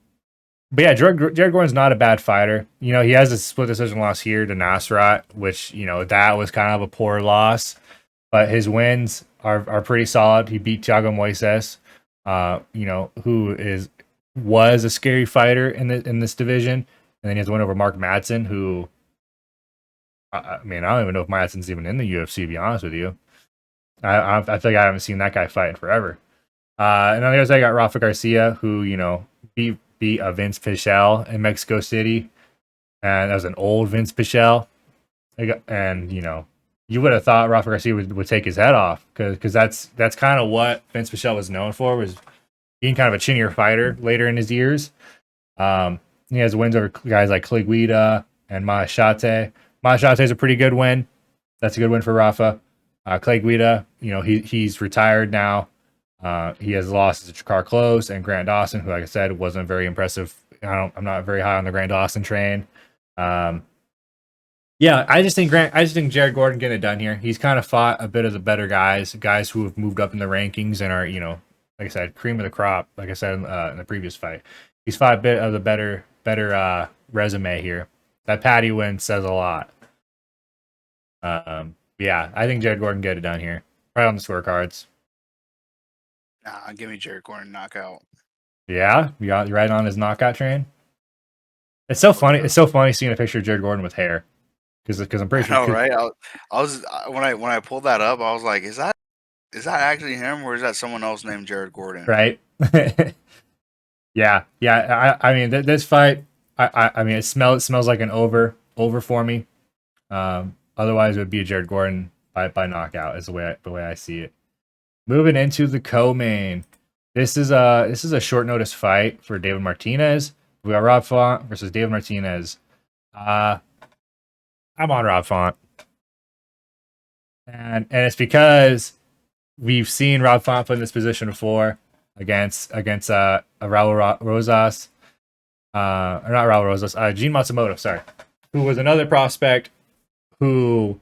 But yeah, Jared Gordon's not a bad fighter. You know, he has a split decision loss here to Nasrat, which, you know, that was kind of a poor loss. But his wins are pretty solid. He beat Thiago Moises, you know, who was a scary fighter in this division. And then he has a win over Mark Madsen, who I mean, I don't even know if Madsen's even in the UFC, to be honest with you. I feel like I haven't seen that guy fight in forever. And on the other side, I got Rafa Garcia, who, you know, beat Vince Pichel in Mexico City. And that was an old Vince Pichel. And, you know, you would have thought Rafa Garcia would take his head off because that's kind of what Vince Pichel was known for, was being kind of a chinnier fighter later in his years. He has wins over guys like Kliguita and Maashate. Maashate is a pretty good win. That's a good win for Rafa. Kliguita, you know, he's retired now. He has losses to Jakar Close and Grant Dawson, who, like I said, wasn't very impressive. I'm not very high on the Grant Dawson train. Yeah, I just think Jared Gordon getting it done here. He's kind of fought a bit of the better guys who have moved up in the rankings and are, you know, like I said, cream of the crop. Like I said in the previous fight, he's fought a bit of the better resume here. That Patty win says a lot. Yeah, I think Jared Gordon get it done here. Right on the scorecards. Nah, give me Jared Gordon knockout. Yeah, you're right on his knockout train. It's so funny. It's so funny seeing a picture of Jared Gordon with hair, because I'm pretty sure. I know, right? I was when I pulled that up, I was like, is that actually him, or is that someone else named Jared Gordon? Right. Yeah. I mean, this fight, I mean, it smells like an over for me. Otherwise, it would be a Jared Gordon by knockout. Is the way I see it. Moving into the co-main, this is a short notice fight for David Martinez. We got Rob Font versus David Martinez. I'm on Rob Font, and it's because we've seen Rob Font put in this position before against Raul Rosas, or not Raul Rosas, Gene Matsumoto, sorry, who was another prospect who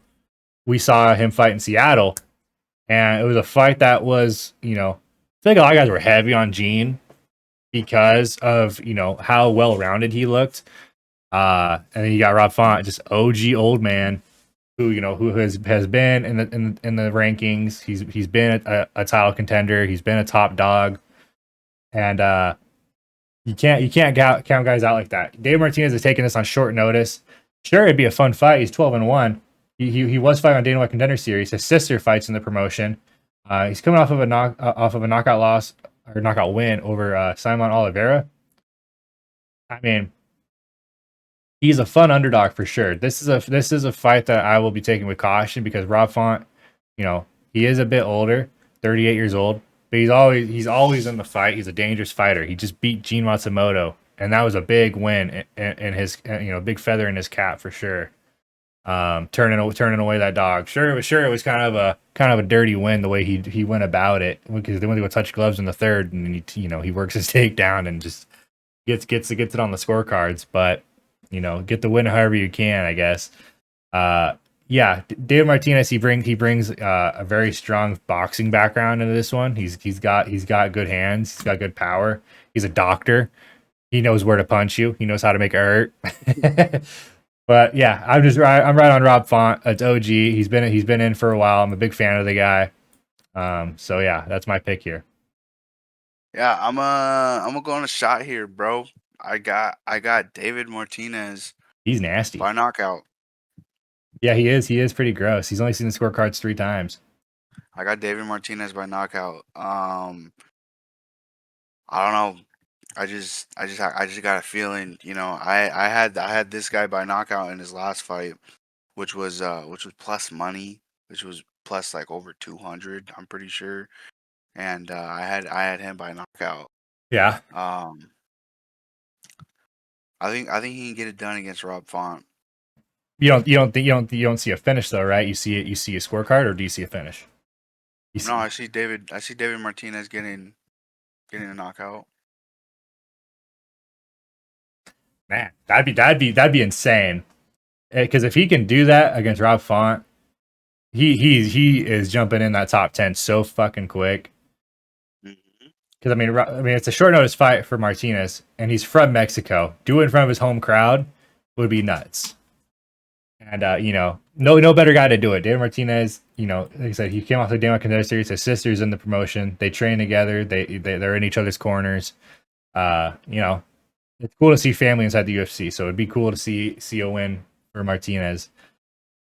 we saw him fight in Seattle, and it was a fight that was, you know, I feel like a lot of guys were heavy on Gene because of, you know, how well rounded he looked. And then you got Rob Font, just OG old man, who, you know, who has been in the rankings. He's been a title contender. He's been a top dog, and you can't count guys out like that. Dave Martinez is taking this on short notice. Sure, it'd be a fun fight. He's 12-1. He was fighting on Dana White Contender Series. His sister fights in the promotion. He's coming off of a knockout loss or knockout win over Simon Oliveira. I mean, he's a fun underdog for sure. This is a fight that I will be taking with caution because Rob Font, you know, he is a bit older, 38 years old, but he's always in the fight. He's a dangerous fighter. He just beat Gene Matsumoto, and that was a big win in his, you know, big feather in his cap for sure. Turning away that dog. Sure, it was kind of a dirty win the way he went about it, because they went to go touch gloves in the third, and he works his takedown and just gets it on the scorecards, but, you know, get the win however you can, I guess. Yeah, David Martinez, he brings a very strong boxing background into this one. He's got good hands. He's got good power. He's a doctor. He knows where to punch you. He knows how to make it hurt. But yeah, I'm right on Rob Font. It's OG. He's been in for a while. I'm a big fan of the guy. So yeah, that's my pick here. Yeah, I'm gonna go on a shot here, bro. I got David Martinez He's nasty. by knockout. Yeah, he is. He is pretty gross. He's only seen the scorecards 3 times. I got David Martinez by knockout. I don't know. I just got a feeling. You know, I had this guy by knockout in his last fight, which was plus money, which was plus like over 200. I'm pretty sure, and I had him by knockout. Yeah. I think he can get it done against Rob Font. You don't see a finish though, right? You see a scorecard, or do you see a finish? No, I see David Martinez getting a knockout. Man, that'd be insane. Because if he can do that against Rob Font, he is jumping in that top 10 so fucking quick. Mm-hmm. because I mean, it's a short notice fight for Martinez, and he's from Mexico. Do it in front of his home crowd would be nuts. And you know, no better guy to do it. David Martinez, you know, like I said, he came off the Dana Contender Series. His sister's in the promotion. They train together. They're in each other's corners. You know, it's cool to see family inside the UFC. So it'd be cool to see a win for Martinez.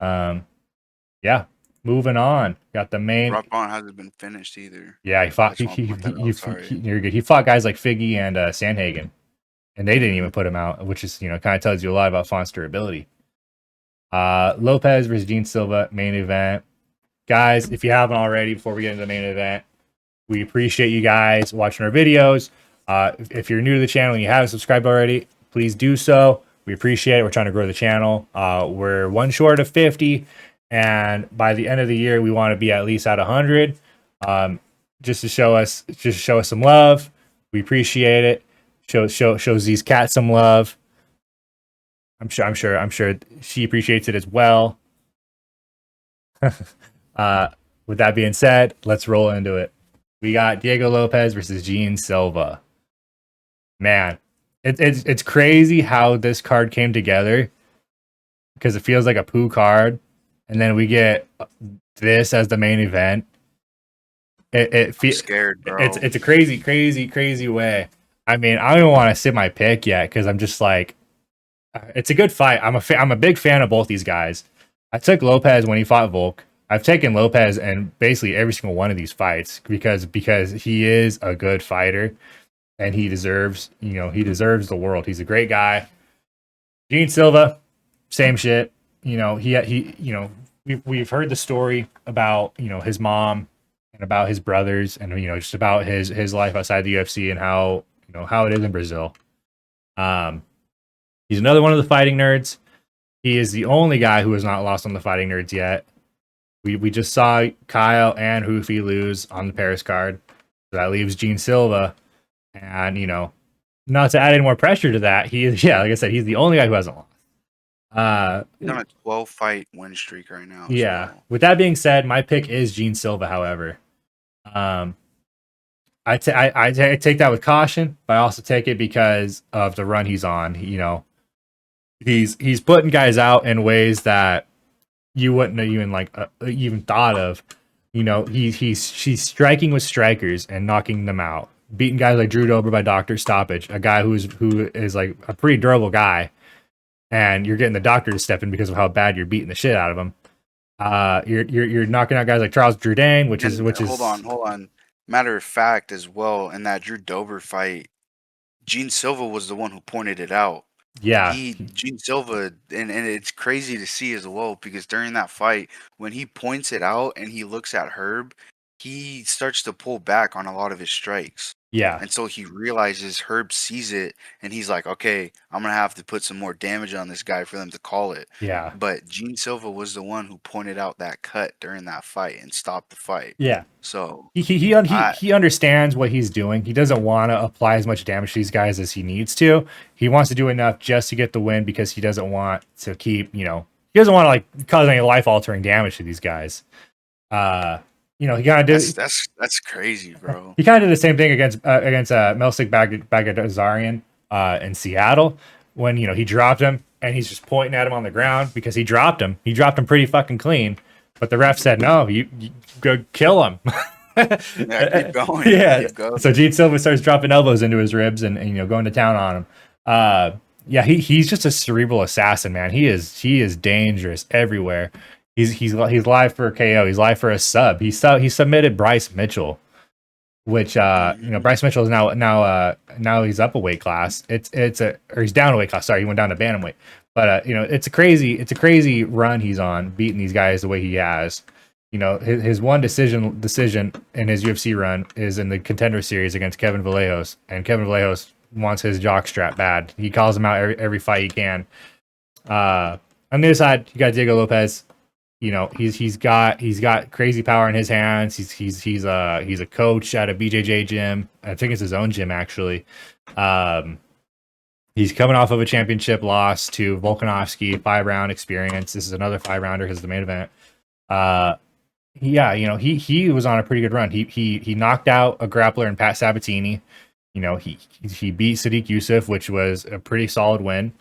Yeah. Moving on. Got the main. Rock Bond hasn't been finished either. Yeah, he fought. You're good. He fought guys like Figgy and Sandhagen, and they didn't even put him out, which is, you know, kind of tells you a lot about Font's durability. Lopes versus Gene Silva main event. Guys, if you haven't already, before we get into the main event, we appreciate you guys watching our videos. If you're new to the channel and you haven't subscribed already, please do so. We appreciate it. We're trying to grow the channel. We're one short of 50, and by the end of the year, we want to be at least at 100. Just to show us some love. We appreciate it. Shows these cats some love. I'm sure she appreciates it as well. With that being said, let's roll into it. We got Diego Lopes versus Gene Silva. Man, it's crazy how this card came together, because it feels like a poo card, and then we get this as the main event. It feels scared, bro. It's a crazy way. I mean, I don't even want to sit my pick yet, because I'm just like, it's a good fight. I'm a big fan of both these guys. I took Lopes when he fought Volk. I've taken Lopes in basically every single one of these fights because he is a good fighter, and he deserves the world. He's a great guy. Gene Silva, same shit. You know, we've heard the story about, you know, his mom and about his brothers, and, you know, just about his life outside the UFC and how, you know, how it is in Brazil. He's another one of the fighting nerds. He is the only guy who has not lost on the fighting nerds yet. We just saw Kyle and Hoofy lose on the Paris card. So that leaves Gene Silva. And, you know, not to add any more pressure to that, he is, yeah, like I said, he's the only guy who hasn't lost. He's on a 12-fight win streak right now. Yeah. So. With that being said, my pick is Gene Silva, however. I take that with caution, but I also take it because of the run he's on. You know, he's putting guys out in ways that you wouldn't have even thought of. You know, she's striking with strikers and knocking them out, beating guys like Drew Dober by doctor stoppage, a guy who is like a pretty durable guy, and you're getting the doctor to step in because of how bad you're beating the shit out of him. You're knocking out guys like Charles Jourdain, which is hold on. Matter of fact, as well, in that Drew Dober fight, Gene Silva was the one who pointed it out. Yeah, Gene Silva, and it's crazy to see as well, because during that fight, when he points it out and he looks at Herb, he starts to pull back on a lot of his strikes. yeah. And so he realizes Herb sees it, and he's like, okay, I'm going to have to put some more damage on this guy for them to call it. Yeah. But Gene Silva was the one who pointed out that cut during that fight and stopped the fight. Yeah. So he understands what he's doing. He doesn't want to apply as much damage to these guys as he needs to. He wants to do enough just to get the win, because he doesn't want to keep, you know, he doesn't want to like cause any life altering damage to these guys. You know, he kind of did. That's crazy, bro. He kind of did the same thing against Melsik Baghdasaryan in Seattle, when, you know, he dropped him and he's just pointing at him on the ground because he dropped him. He dropped him pretty fucking clean, but the ref said no. You go kill him. Yeah, keep going. Yeah. Keep going. So Gene Silva starts dropping elbows into his ribs and you know, going to town on him. Yeah, he's just a cerebral assassin, man. He is dangerous everywhere. He's live for a KO. He's live for a sub. He submitted Bryce Mitchell, which you know, Bryce Mitchell is now he's up a weight class. Or he's down a weight class. Sorry, he went down to bantamweight. But you know, it's a crazy run he's on, beating these guys the way he has. You know, his one decision in his UFC run is in the Contender Series against Kevin Vallejos, and Kevin Vallejos wants his jockstrap bad. He calls him out every fight he can. On the other side, you got Diego Lopes. You know, he's got crazy power in his hands. He's a coach at a BJJ gym. I think it's his own gym, actually. He's coming off of a championship loss to Volkanovski, 5-round experience. This is another 5-rounder because of the main event. yeah, he was on a pretty good run. He knocked out a grappler in Pat Sabatini. He beat Sadiq Yusuf, which was a pretty solid win.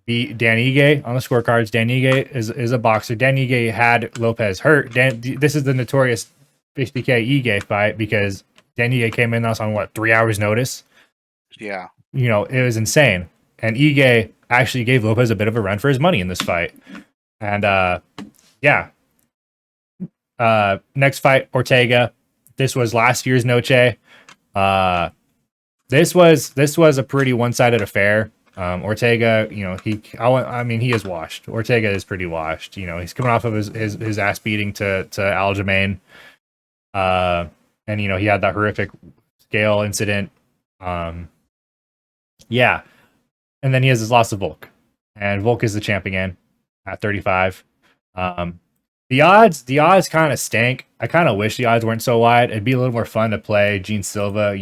Beat Dan Ige on the scorecards. Dan Ige is a boxer. Dan Ige had Lopez hurt. This is the notorious 50K Ige fight because Dan Ige came in us on what 3 hours notice. Yeah. It was insane. And Ige actually gave Lopez a bit of a run for his money in this fight. And yeah, next fight, Ortega. This was last year's Noche. Uh, this was a pretty one-sided affair. Ortega, he is washed. Ortega is pretty washed. He's coming off of his ass beating to Aljamain. And he had that horrific scale incident. Yeah, and then he has his loss to Volk, and Volk is the champ again at 35. The odds kind of stink. I kind of wish the odds weren't so wide. It'd be a little more fun to play Gene Silva,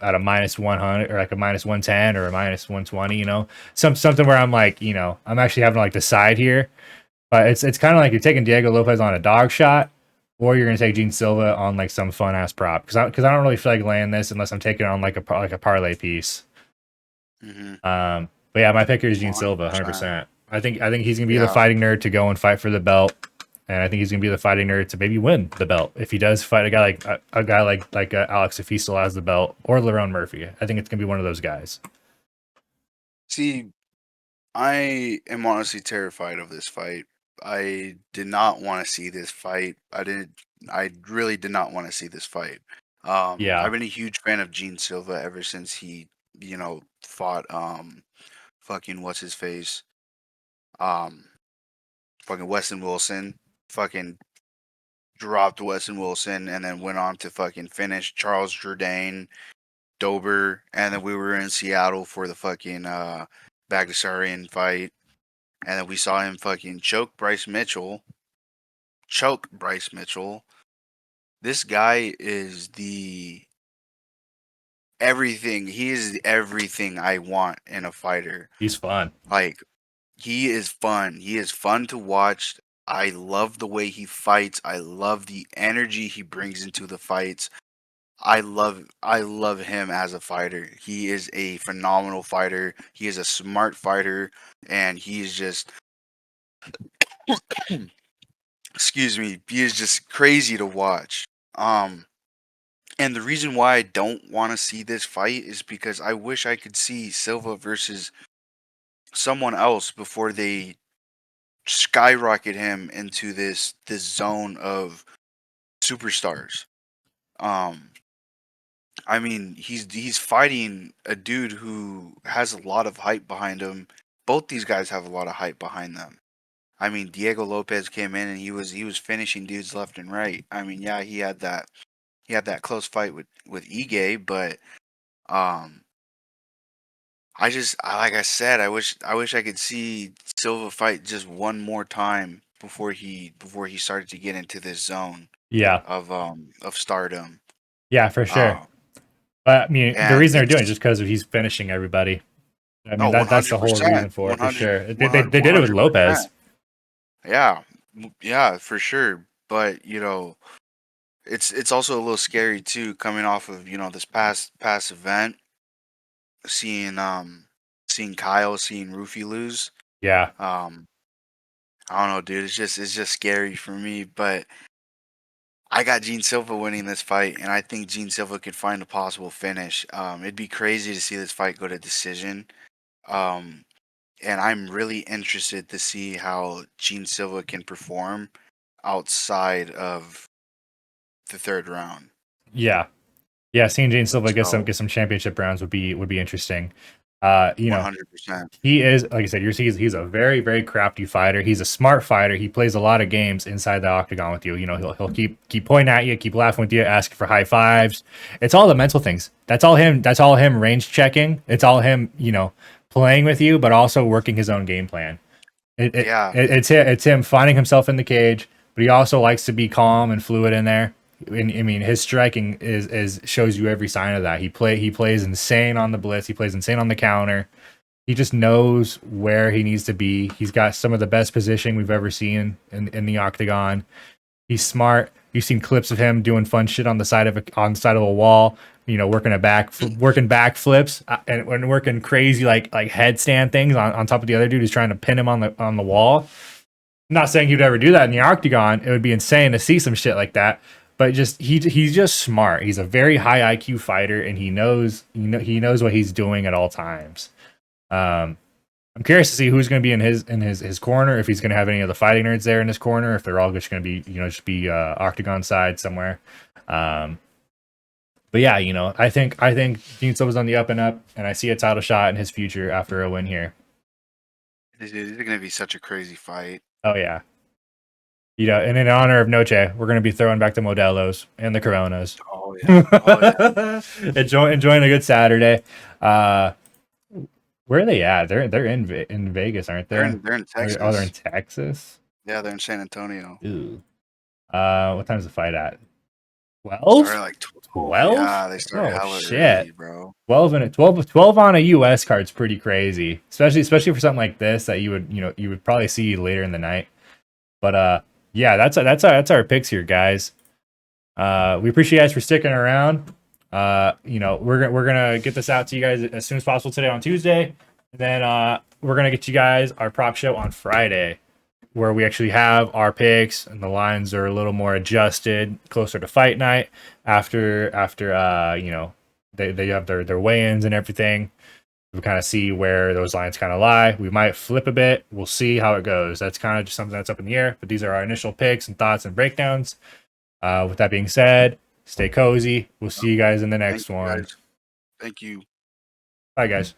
at a minus 100 or like a minus 110 or a minus 120. Something where I'm like, I'm actually having to like decide here. But it's kind of like you're taking Diego Lopez on a dog shot, or you're gonna take Gene Silva on like some fun ass prop because I don't really feel like laying this unless I'm taking it on like a parlay piece. Hmm. But yeah, my pick here is Gene Silva, 100%. 100%. I think he's gonna be the Yeah. fighting nerd to go and fight for the belt, and I think he's gonna be the fighting nerd to maybe win the belt if he does fight a guy like Alex if he still has the belt, or Lerone Murphy. I think it's gonna be one of those guys. See, I am honestly terrified of this fight. I did not want to see this fight. I really did not want to see this fight. Yeah, I've been a huge fan of Gene Silva ever since he, fought fucking what's his face? Um fucking Weston Wilson. Fucking dropped Weston Wilson and then went on to fucking finish Charles Jourdain, Dober, and then we were in Seattle for the fucking Bagdasarian fight. And then we saw him fucking choke Bryce Mitchell. Choke Bryce Mitchell. This guy is the everything. He is everything I want in a fighter. he's fun. Like, he is fun. He is fun to watch. I love the way he fights. I love the energy he brings into the fights. I love him as a fighter. He is a phenomenal fighter. He is a smart fighter, and he is just excuse me, he is just crazy to watch. Um and the reason why I don't want to see this fight is because I wish I could see Silva versus someone else before they skyrocket him into this zone of superstars. Um I mean, he's fighting a dude who has a lot of hype behind him. Both these guys have a lot of hype behind them. I mean, Diego Lopez came in and he was finishing dudes left and right. I mean, yeah, he had that close fight with Ige, but um, like I said, I wish I could see Silva fight just one more time before he started to get into this zone Yeah, of stardom. yeah, for sure. Uh, But I mean, the and reason they're doing it is it's just because he's finishing everybody. I mean, oh, one that's hundred the whole reason percent, for it, one for hundred, sure. They, one they, hundred, they one did it with hundred Lopez. percent. Yeah, yeah, for sure. But it's also a little scary too, coming off of this past event, seeing seeing Kyle, seeing Rufy lose. Yeah, Um, I don't know, dude. It's just scary for me. But I got Gene Silva winning this fight, and I think Gene Silva could find a possible finish. It'd be crazy to see this fight go to decision. Um, and I'm really interested to see how Gene Silva can perform outside of the third round. yeah. Yeah, seeing Jane Silva get some So get some championship rounds would be interesting. one hundred percent. He is, like I said, he's a very very crafty fighter. He's a smart fighter. He plays a lot of games inside the octagon with you. He'll keep pointing at you, keep laughing with you, asking for high fives. It's all the mental things. That's all him. That's all him range checking. It's all him, playing with you, but also working his own game plan. Yeah, It's him finding himself in the cage, but he also likes to be calm and fluid in there. And I mean, his striking is shows you every sign of that. He plays insane on the blitz. He plays insane on the counter. He just knows where he needs to be. He's got some of the best positioning we've ever seen in the octagon. He's smart. You've seen clips of him doing fun shit on the side of a wall. You know, working backflips and working crazy like headstand things on top of the other dude who's trying to pin him on the wall. I'm not saying he'd ever do that in the octagon. It would be insane to see some shit like that. But just he's just smart. He's a very high IQ fighter, and he knows what he's doing at all times. I'm curious to see who's going to be in his corner. If he's going to have any of the fighting nerds there in his corner, if they're all just going to be octagon side somewhere. But yeah, I think Dean Silva's on the up and up, and I see a title shot in his future after a win here. This is going to be such a crazy fight. Oh yeah. And in honor of Noche, we're going to be throwing back the Modelos and the Coronas. Oh yeah. Oh, yeah. enjoying a good Saturday. Where are they at? They're in Vegas, aren't they? They're in Texas. Oh, they're in Texas. Yeah, they're in San Antonio. Ooh. What time's the fight at? 12? Started like 12? Yeah, they started hella early, bro. 12 on a US card's pretty crazy, especially for something like this that you would probably see later in the night. But yeah, that's our picks here, guys. We appreciate you guys for sticking around. We're gonna get this out to you guys as soon as possible today on Tuesday, and then we're gonna get you guys our prop show on Friday, where we actually have our picks and the lines are a little more adjusted closer to fight night after they have their weigh-ins and everything. We kind of see where those lines kind of lie. We might flip a bit. We'll see how it goes. That's kind of just something that's up in the air, but these are our initial picks and thoughts and breakdowns. With that being said, stay cozy. We'll see you guys in the next one. Thank you. Bye, guys.